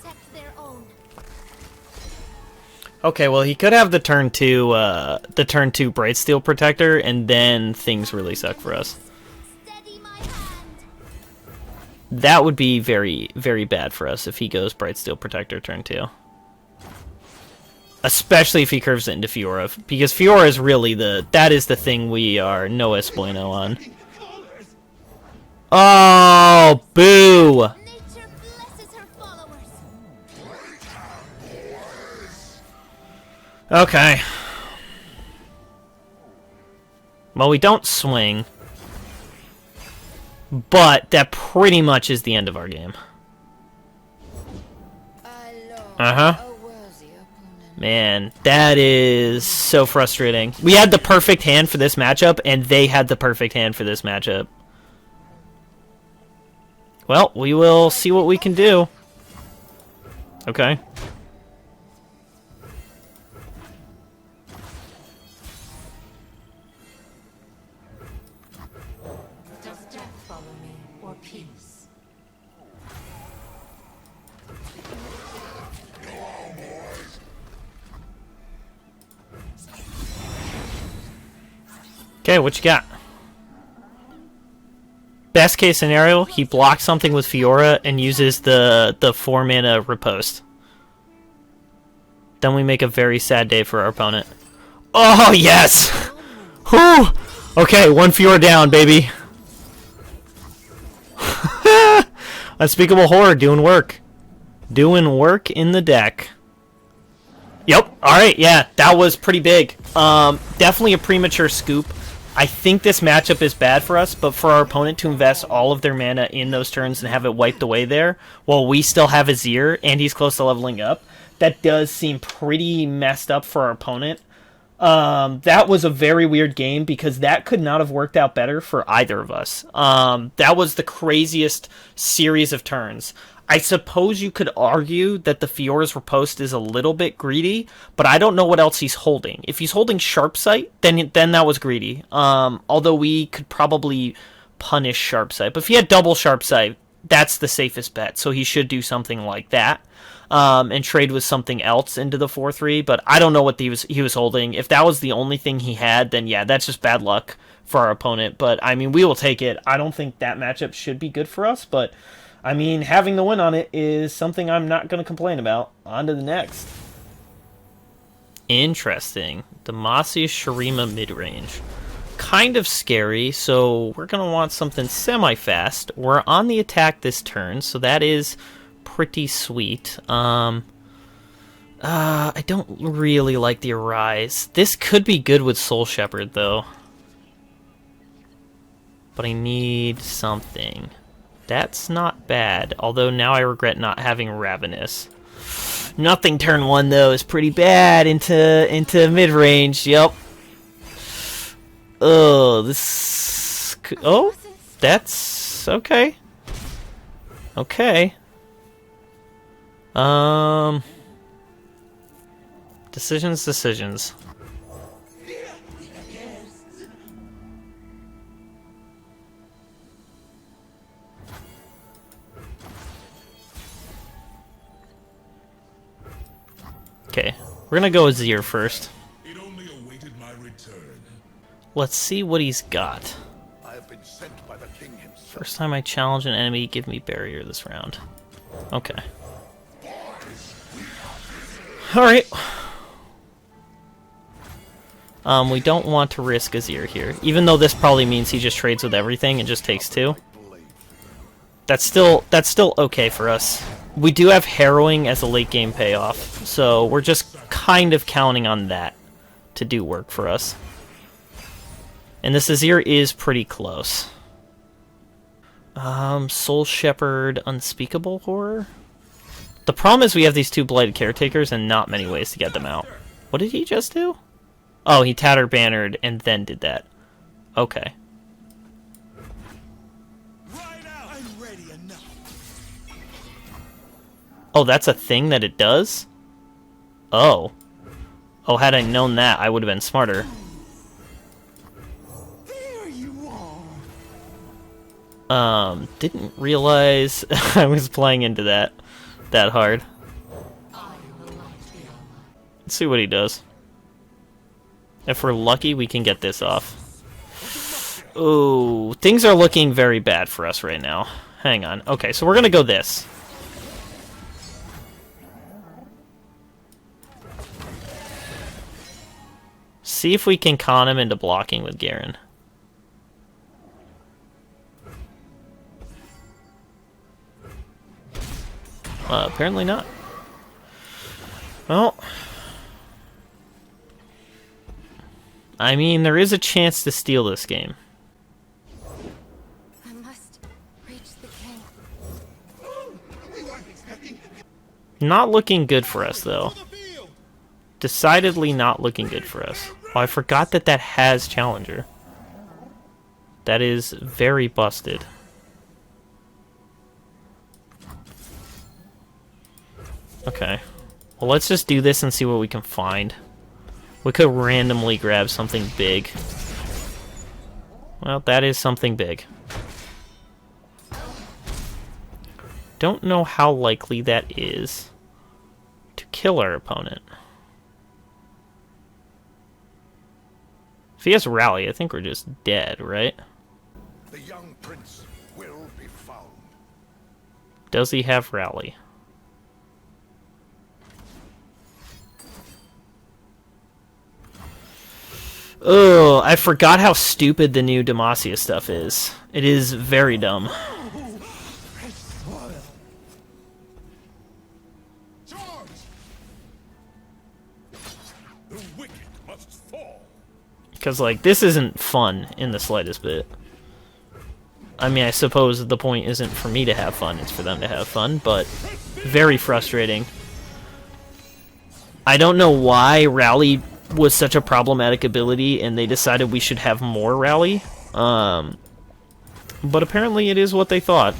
Okay, well, he could have the turn 2 Brightsteel Protector, and then things really suck for us. That would be very, very bad for us if he goes Brightsteel Protector turn 2. Especially if he curves it into Fiora, because Fiora is really that is the thing we are no es bueno on. Oh, boo! Okay. Well, we don't swing. But that pretty much is the end of our game. Uh-huh. Man, that is so frustrating. We had the perfect hand for this matchup, and they had the perfect hand for this matchup. Well, we will see what we can do. Okay. Does death follow me, or peace? Okay, what you got? Best case scenario, he blocks something with Fiora and uses the 4-mana riposte. Then we make a very sad day for our opponent. Oh, yes! Whew! Okay, 1 Fiora down, baby. Unspeakable Horror doing work. Doing work in the deck. Yep. Alright, yeah, that was pretty big. Definitely a premature scoop. I think this matchup is bad for us, but for our opponent to invest all of their mana in those turns and have it wiped away there, while we still have Azir and he's close to leveling up, that does seem pretty messed up for our opponent. That was a very weird game because that could not have worked out better for either of us. That was the craziest series of turns. I suppose you could argue that the Fiora's Riposte is a little bit greedy, but I don't know what else he's holding. If he's holding Sharp Sight, then that was greedy. Although we could probably punish Sharp Sight. But if he had double Sharp Sight, that's the safest bet. So he should do something like that. And trade with something else into the 4-3, but I don't know what he was holding. If that was the only thing he had, then yeah, that's just bad luck for our opponent. But I mean, we will take it. I don't think that matchup should be good for us, but I mean, having the win on it is something I'm not going to complain about. On to the next. Interesting. Demacia's Shurima mid-range. Kind of scary, so we're going to want something semi-fast. We're on the attack this turn, so that is pretty sweet. I don't really like the Arise. This could be good with Soul Shepherd, though. But I need something. That's not bad, although now I regret not having Ravenous. Nothing turn 1, though, is pretty bad into mid-range. Yep. Oh, this... Oh, that's... okay. Okay. Decisions. Okay, we're gonna go with Azir first. It only awaited my return. Let's see what he's got. I have been sent by the king himself. First time I challenge an enemy, give me barrier this round. Okay. Alright. We don't want to risk Azir here. Even though this probably means he just trades with everything and just takes 2. That's still okay for us. We do have Harrowing as a late game payoff, so we're just kind of counting on that to do work for us. And this Azir is pretty close. Soul Shepherd, Unspeakable Horror? The problem is we have these 2 Blighted Caretakers and not many ways to get them out. What did he just do? Oh, he Tatter Bannered and then did that. Okay. I'm ready enough. Oh, that's a thing that it does? Oh. Oh, had I known that, I would have been smarter. There you are. Didn't realize I was playing into that hard. Let's see what he does. If we're lucky, we can get this off. Oh, things are looking very bad for us right now. Hang on. Okay, so we're gonna go this. See if we can con him into blocking with Garen. Apparently not. Well, I mean, there is a chance to steal this game. I must reach the king. Not looking good for us, though. Decidedly not looking good for us. Oh, I forgot that has Challenger. That is very busted. Okay. Well, let's just do this and see what we can find. We could randomly grab something big. Well, that is something big. Don't know how likely that is to kill our opponent. If he has Rally, I think we're just dead, right? The young prince will be found. Does he have Rally? Oh, I forgot how stupid the new Demacia stuff is. It is very dumb. must fall. Because, like, this isn't fun in the slightest bit. I mean, I suppose the point isn't for me to have fun, it's for them to have fun, but very frustrating. I don't know why Rally was such a problematic ability, and they decided we should have more Rally. But apparently it is what they thought.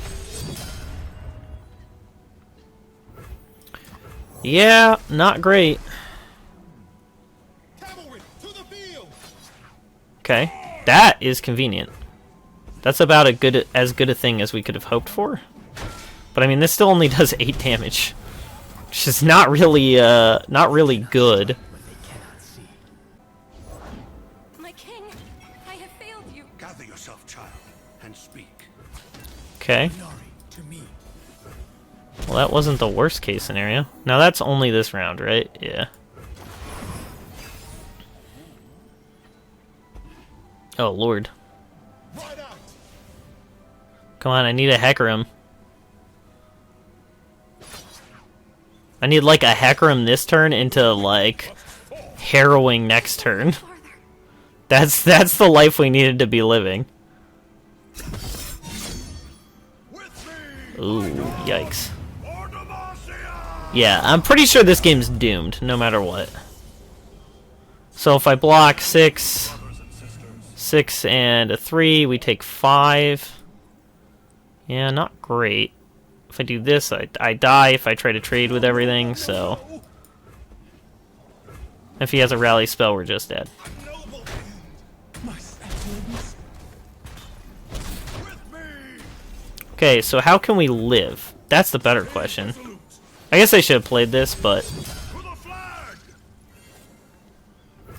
Yeah, not great. Cavalry, to the field. Okay, that is convenient. That's about as good a thing as we could have hoped for. But I mean, this still only does 8 damage, which is not really good. My king, I have failed you. Gather yourself, child, and speak. Okay. To me. Well, that wasn't the worst case scenario. Now that's only this round, right? Yeah. Oh lord. Right out. Come on, I need a Hecarim. I need like a Hecarim this turn into like Harrowing next turn. That's the life we needed to be living. Ooh, yikes. Yeah, I'm pretty sure this game's doomed, no matter what. So if I block 6 and a 3, we take 5. Yeah, not great. If I do this, I die if I try to trade with everything, so... If he has a rally spell, we're just dead. Okay, so how can we live? That's the better question. I guess I should have played this, but...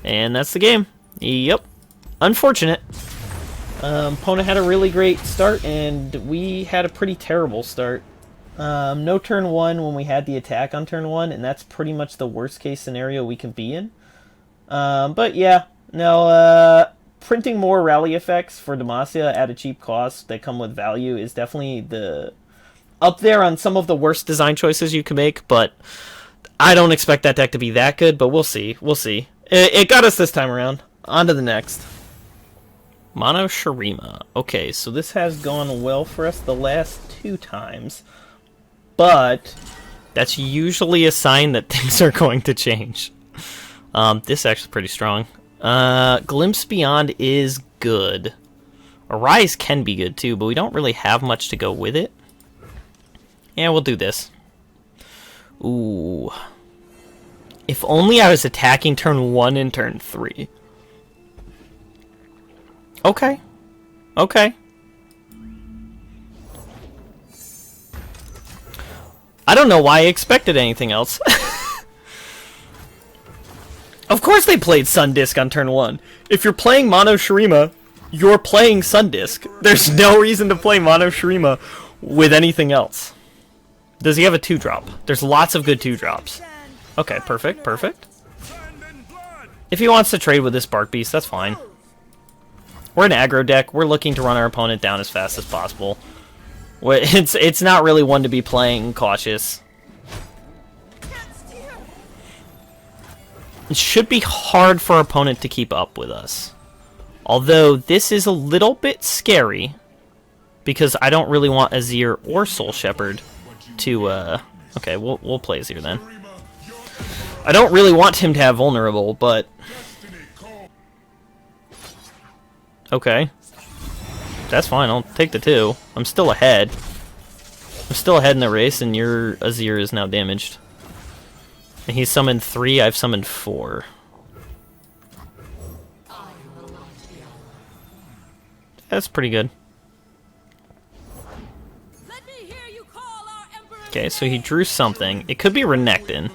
And that's the game. Yep. Unfortunate. Opponent had a really great start, and we had a pretty terrible start. No turn 1 when we had the attack on turn 1, and that's pretty much the worst case scenario we can be in. But yeah, no, printing more rally effects for Demacia at a cheap cost that come with value is definitely up there on some of the worst design choices you can make, but I don't expect that deck to be that good, but we'll see. We'll see. It got us this time around. On to the next. Mono Shurima. Okay, so this has gone well for us the last 2 times, but that's usually a sign that things are going to change. This is actually pretty strong. Glimpse Beyond is good. Arise can be good too, but we don't really have much to go with it. Yeah, we'll do this. Ooh. If only I was attacking turn 1 and turn 3. Okay. Okay. I don't know why I expected anything else. Of course they played Sun Disc on turn 1. If you're playing Mono Shurima, you're playing Sun Disc. There's no reason to play Mono Shurima with anything else. Does he have a 2-drop? There's lots of good 2-drops. Okay, perfect, perfect. If he wants to trade with this Bark Beast, that's fine. We're an aggro deck. We're looking to run our opponent down as fast as possible. It's not really one to be playing cautious. It should be hard for our opponent to keep up with us. Although, this is a little bit scary, because I don't really want Azir or Soul Shepherd to, okay, we'll play Azir then. I don't really want him to have Vulnerable, but... Okay. That's fine, I'll take the 2. I'm still ahead. I'm still ahead in the race, and your Azir is now damaged. And he's summoned 3, I've summoned 4. That's pretty good. Okay, so he drew something. It could be Renekton.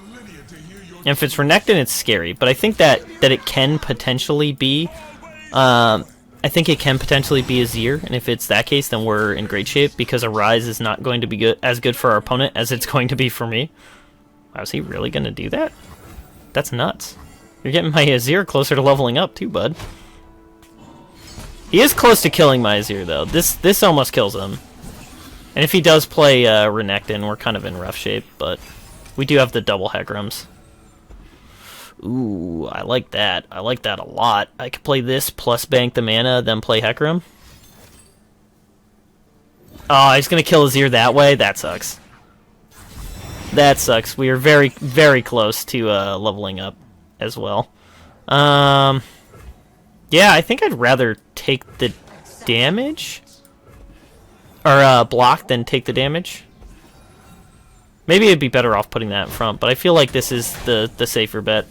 And if it's Renekton, it's scary. But I think that it can potentially be... I think it can potentially be Azir. And if it's that case, then we're in great shape. Because Arise is not going to be as good for our opponent as it's going to be for me. Wow, is he really going to do that? That's nuts. You're getting my Azir closer to leveling up too, bud. He is close to killing my Azir, though. This almost kills him. And if he does play Renekton, we're kind of in rough shape, but we do have the double Hecarims. Ooh, I like that. I like that a lot. I could play this plus bank the mana, then play Hecarim. Oh, he's gonna kill Azir that way? That sucks. That sucks. We are very, very close to leveling up as well. Yeah, I think I'd rather take the damage. Or block than take the damage. Maybe it'd be better off putting that in front, but I feel like this is the safer bet.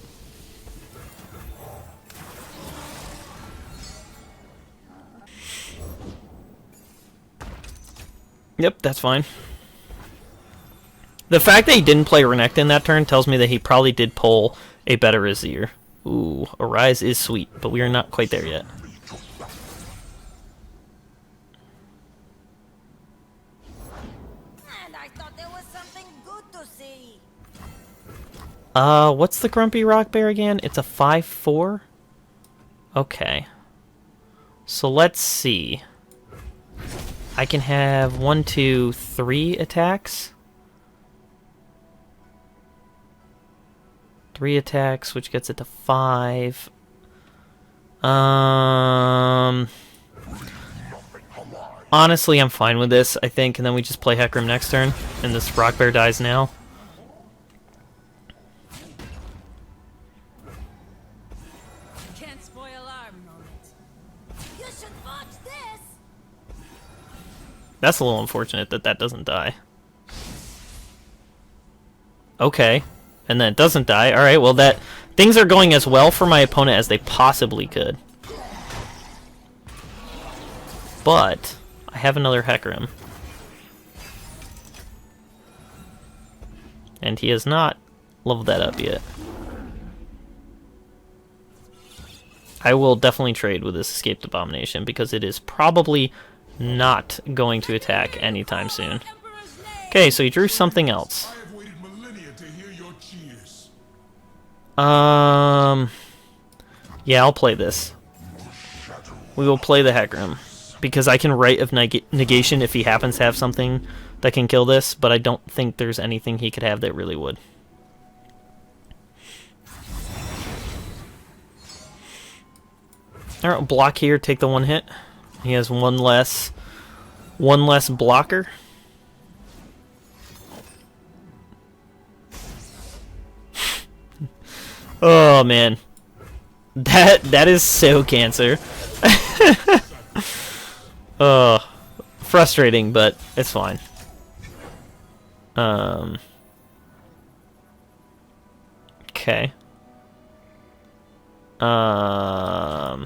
Yep, that's fine. The fact that he didn't play Renekton that turn tells me that he probably did pull a better Azir. Ooh, Arise is sweet, but we are not quite there yet. And I thought there was something good to see. What's the Grumpy Rock Bear again? It's a 5/4? Okay. So let's see. I can have 1, 2, 3 attacks. 3 attacks, which gets it to 5. Honestly, I'm fine with this, I think, and then we just play Hecarim next turn, and this Rock Bear dies now. Can't spoil our moment. You should watch this. That's a little unfortunate that that doesn't die. Okay. And then it doesn't die. Alright, well that... Things are going as well for my opponent as they possibly could. But... I have another Hecarim. And he has not leveled that up yet. I will definitely trade with this Escaped Abomination because it is probably not going to attack anytime soon. Okay, so he drew something else. I have waited millennia to hear your cheers. Yeah, I'll play this. We will play the Hecarim. Because I can Rite of Negation if he happens to have something that can kill this, but I don't think there's anything he could have that really would. Alright, block here, take the 1 hit. He has one less blocker. Oh man. That is so cancer. Frustrating, but it's fine. Okay. I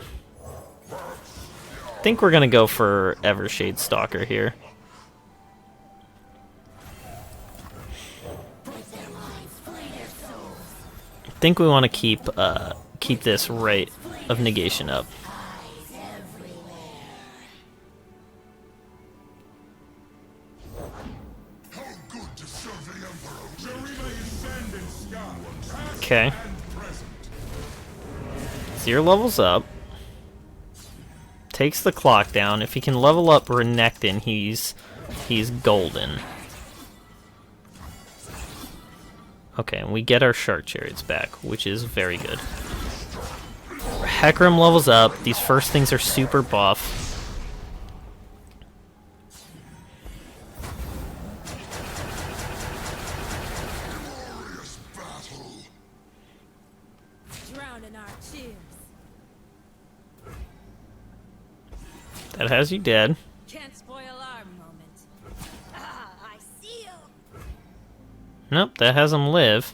think we're gonna go for Evershade Stalker here. I think we want to keep this Rite of Negation up. Okay. Azir levels up. Takes the clock down. If he can level up Renekton, he's golden. Okay, and we get our Shark Chariots back, which is very good. Hecarim levels up. These first things are super buff. That has you dead. Can't spoil our moment. Ah, I see you. Nope, that has him live.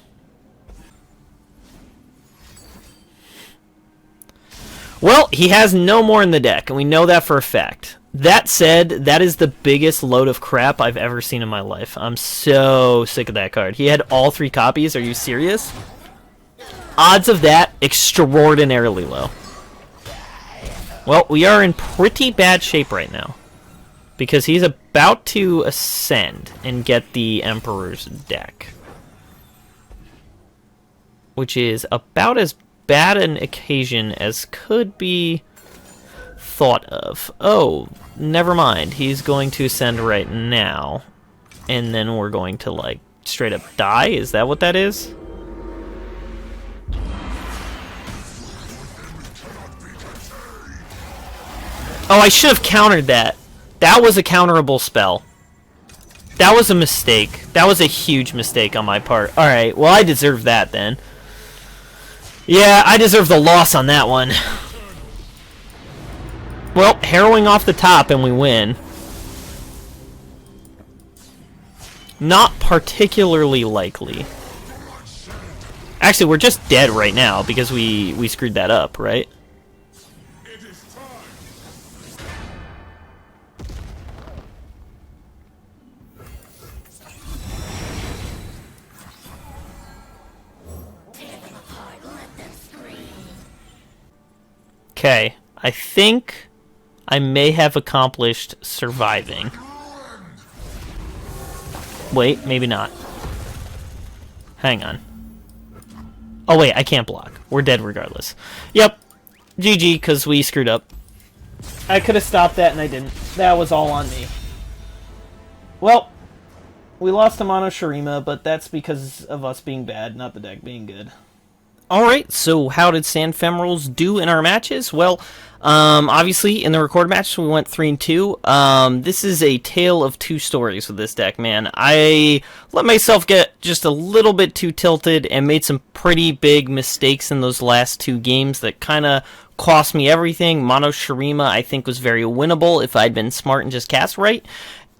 Well, he has no more in the deck, and we know that for a fact. That said, that is the biggest load of crap I've ever seen in my life. I'm so sick of that card. He had all 3 copies. Are you serious? Odds of that, extraordinarily low. Well, we are in pretty bad shape right now. Because he's about to ascend and get the Emperor's deck. Which is about as bad an occasion as could be thought of. Oh, never mind. He's going to ascend right now. And then we're going to, like, straight up die? Is that what that is? Oh, I should have countered that. That was a counterable spell. That was a mistake. That was a huge mistake on my part. Alright, well, I deserve that then. Yeah, I deserve the loss on that one. Well, Harrowing off the top and we win. Not particularly likely. Actually, we're just dead right now because we screwed that up, right? Okay, I think I may have accomplished surviving. Wait, maybe not. Hang on. Oh wait, I can't block. We're dead regardless. Yep, GG, because we screwed up. I could have stopped that and I didn't. That was all on me. Well, we lost to mono Shurima, but that's because of us being bad, not the deck being good. Alright, so how did Sandphemerals do in our matches? Well, obviously, in the record match, we went 3-2. This is a tale of two stories with this deck, man. I let myself get just a little bit too tilted and made some pretty big mistakes in those last two games that kind of cost me everything. Mono Shurima, I think, was very winnable if I'd been smart and just cast right.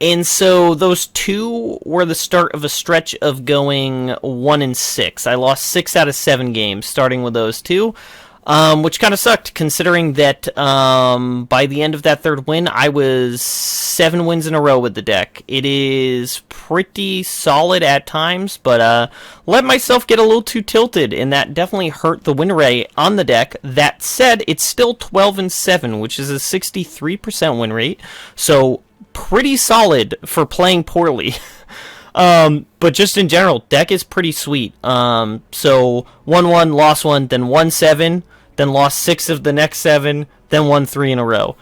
And so those two were the start of a stretch of going 1-6. I lost 6 out of 7 games starting with those two, which kind of sucked considering that by the end of that third win, I was 7 wins in a row with the deck. It is pretty solid at times, but let myself get a little too tilted, and that definitely hurt the win rate on the deck. That said, it's still 12-7, which is a 63% win rate, so pretty solid for playing poorly. But just in general, deck is pretty sweet. So 1-1, lost 1, then 1-7, then lost 6 of the next 7, then won 3 in a row.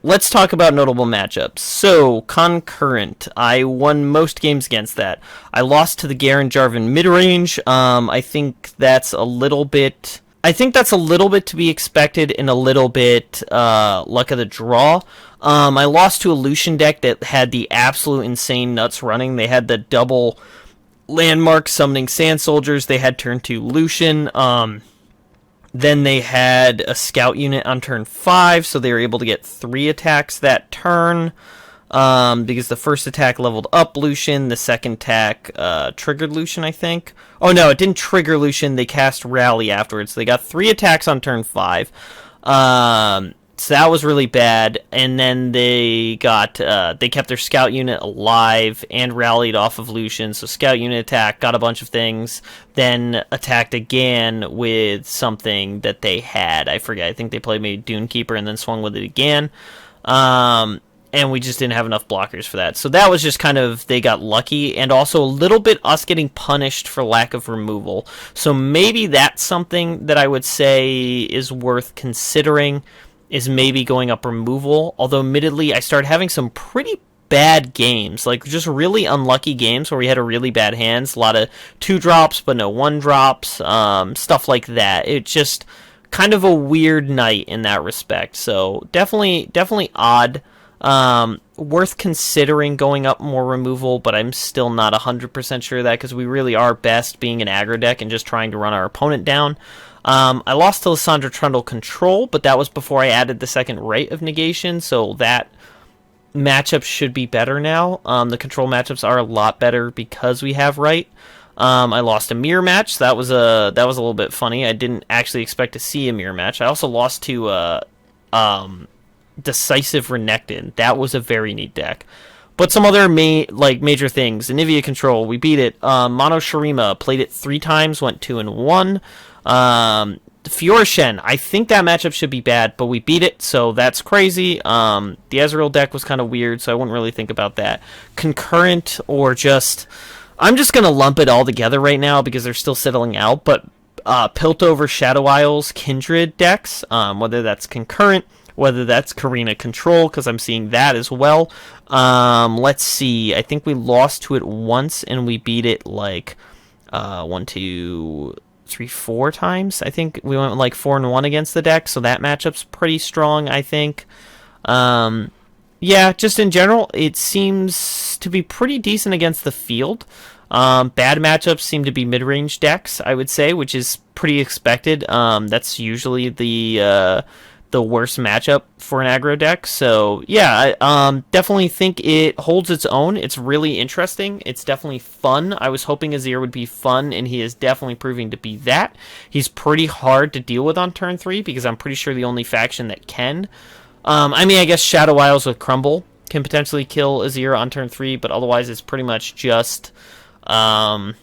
Let's talk about notable matchups. So, Concurrent. I won most games against that. I lost to the Garen Jarvan mid-range. I think that's a little bit to be expected and a little bit luck of the draw. I lost to a Lucian deck that had the absolute insane nuts running. They had the double landmark summoning Sand Soldiers. They had turn 2 Lucian. Then they had a scout unit on turn 5, so they were able to get 3 attacks that turn. Because the first attack leveled up Lucian, the second attack triggered Lucian, I think. Oh no, it didn't trigger Lucian, they cast Rally afterwards. So they got 3 attacks on turn 5. So that was really bad, and then they got they kept their scout unit alive and rallied off of Lucian, so scout unit attack, got a bunch of things, then attacked again with something that they had. I forget, I think they played maybe Dune Keeper and then swung with it again. And we just didn't have enough blockers for that. So that was just kind of, they got lucky, and also a little bit us getting punished for lack of removal. So maybe that's something that I would say is worth considering, is maybe going up removal. Although admittedly, I started having some pretty bad games, like just really unlucky games where we had a really bad hands, a lot of 2-drops but no 1-drops, stuff like that. It just kind of a weird night in that respect. So definitely odd. Worth considering going up more removal, but I'm still not 100% sure of that because we really are best being an aggro deck and just trying to run our opponent down. I lost to Lissandra Trundle Control, but that was before I added the second Rite of Negation, so that matchup should be better now. The control matchups are a lot better because we have Rite. I lost a mirror match, so that was a little bit funny. I didn't actually expect to see a mirror match. I also lost to Decisive Renekton. That was a very neat deck. But some other major things. Anivia Control, we beat it. Mono Shurima, played it 3 times, went 2-1. Fiora, I think that matchup should be bad, but we beat it, so that's crazy. The Ezreal deck was kind of weird, so I wouldn't really think about that. Concurrent, or just... I'm just going to lump it all together right now because they're still settling out, but Piltover, Shadow Isles, Kindred decks, whether that's Concurrent, whether that's Karina Control, because I'm seeing that as well. Let's see. I think we lost to it once, and we beat it like 1, 2, 4 times. I think we went like 4-1 against the deck, so that matchup's pretty strong, I think. Yeah, just in general, it seems to be pretty decent against the field. Bad matchups seem to be mid-range decks, I would say, which is pretty expected. That's usually the worst matchup for an aggro deck. So yeah, I definitely think it holds its own. It's really interesting. It's definitely fun. I was hoping Azir would be fun, and he is definitely proving to be that. He's pretty hard to deal with on turn 3 because I'm pretty sure the only faction that can. I mean, I guess Shadow Isles with Crumble can potentially kill Azir on turn 3, but otherwise it's pretty much just... and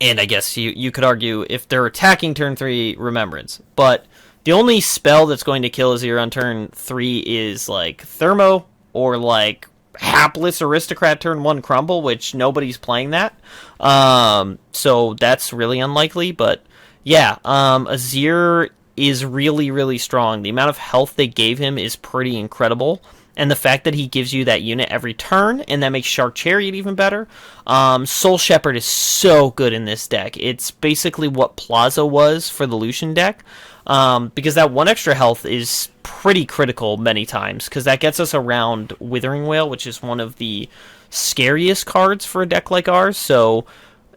I guess you could argue if they're attacking turn 3, Remembrance. But the only spell that's going to kill Azir on turn 3 is like Thermo or like Hapless Aristocrat turn 1 Crumble, which nobody's playing that. So that's really unlikely. But yeah, Azir is really, really strong. The amount of health they gave him is pretty incredible. And the fact that he gives you that unit every turn, and that makes Shark Chariot even better. Soul Shepherd is so good in this deck. It's basically what Plaza was for the Lucian deck. Because that 1 extra health is pretty critical many times. Because that gets us around Withering Wail, which is one of the scariest cards for a deck like ours. So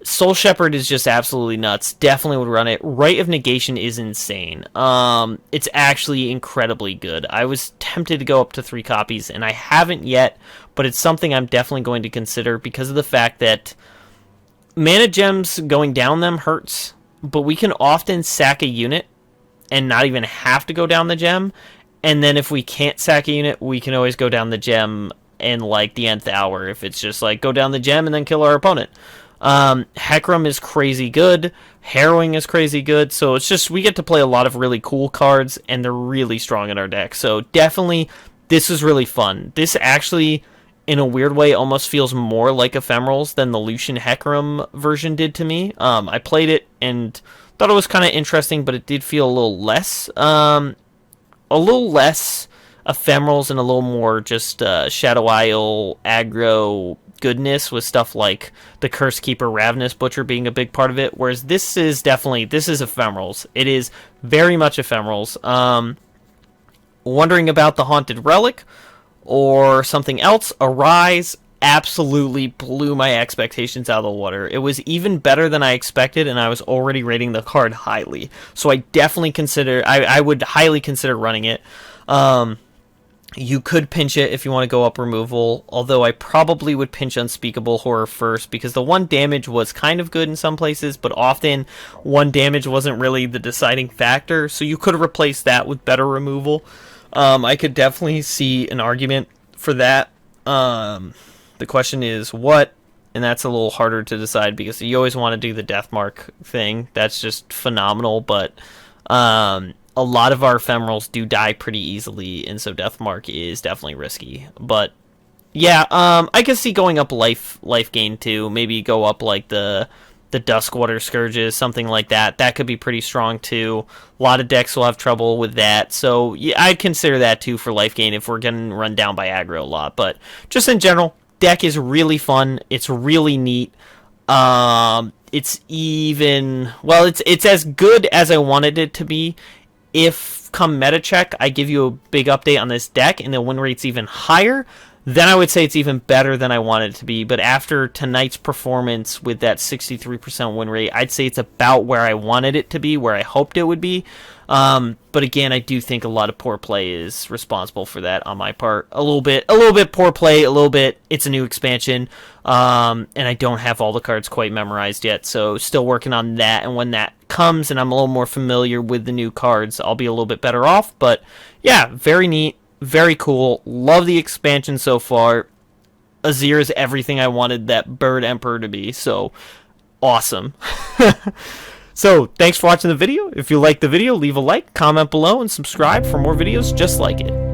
Soul Shepherd is just absolutely nuts. Definitely would run it. Rite of Negation is insane. It's actually incredibly good. I was tempted to go up to 3 copies, and I haven't yet, but it's something I'm definitely going to consider because of the fact that mana gems going down them hurts, but we can often sack a unit and not even have to go down the gem, and then if we can't sack a unit, we can always go down the gem in like the nth hour if it's just like go down the gem and then kill our opponent. Hecarim is crazy good. Harrowing is crazy good. So it's just we get to play a lot of really cool cards, and they're really strong in our deck. So definitely, this is really fun. This actually, in a weird way, almost feels more like Ephemerals than the Lucian Hecarim version did to me. I played it and thought it was kind of interesting, but it did feel a little less Ephemerals and a little more just Shadow Isle aggro goodness, with stuff like the Curse Keeper Ravenous Butcher being a big part of it, whereas this is Ephemerals. It is very much Ephemerals. Wondering about the Haunted Relic or something else, Arise absolutely blew my expectations out of the water. It was even better than I expected, and I was already rating the card highly. So I definitely I would highly consider running it. You could pinch it if you want to go up removal, although I probably would pinch Unspeakable Horror first, because the 1 damage was kind of good in some places, but often 1 damage wasn't really the deciding factor, so you could replace that with better removal. I could definitely see an argument for that. The question is what, and that's a little harder to decide, because you always want to do the Deathmark thing. That's just phenomenal, but a lot of our Ephemerals do die pretty easily, and so Deathmark is definitely risky. But yeah, I could see going up life gain too. Maybe go up like the Duskwater Scourges, something like that. That could be pretty strong too. A lot of decks will have trouble with that, so yeah, I'd consider that too for life gain if we're getting run down by aggro a lot. But just in general, deck is really fun. It's really neat. It's even, well, it's as good as I wanted it to be. If come meta check, I give you a big update on this deck and the win rate's even higher, then I would say it's even better than I wanted it to be. But after tonight's performance with that 63% win rate, I'd say it's about where I wanted it to be, where I hoped it would be. But again, I do think a lot of poor play is responsible for that on my part. A little bit poor play, a little bit it's a new expansion, and I don't have all the cards quite memorized yet, so still working on that. And when that comes and I'm a little more familiar with the new cards, I'll be a little bit better off. But yeah, very neat, very cool. Love the expansion so far. Azir is everything I wanted that Bird Emperor to be, so awesome. So, thanks for watching the video. If you liked the video, leave a like, comment below, and subscribe for more videos just like it.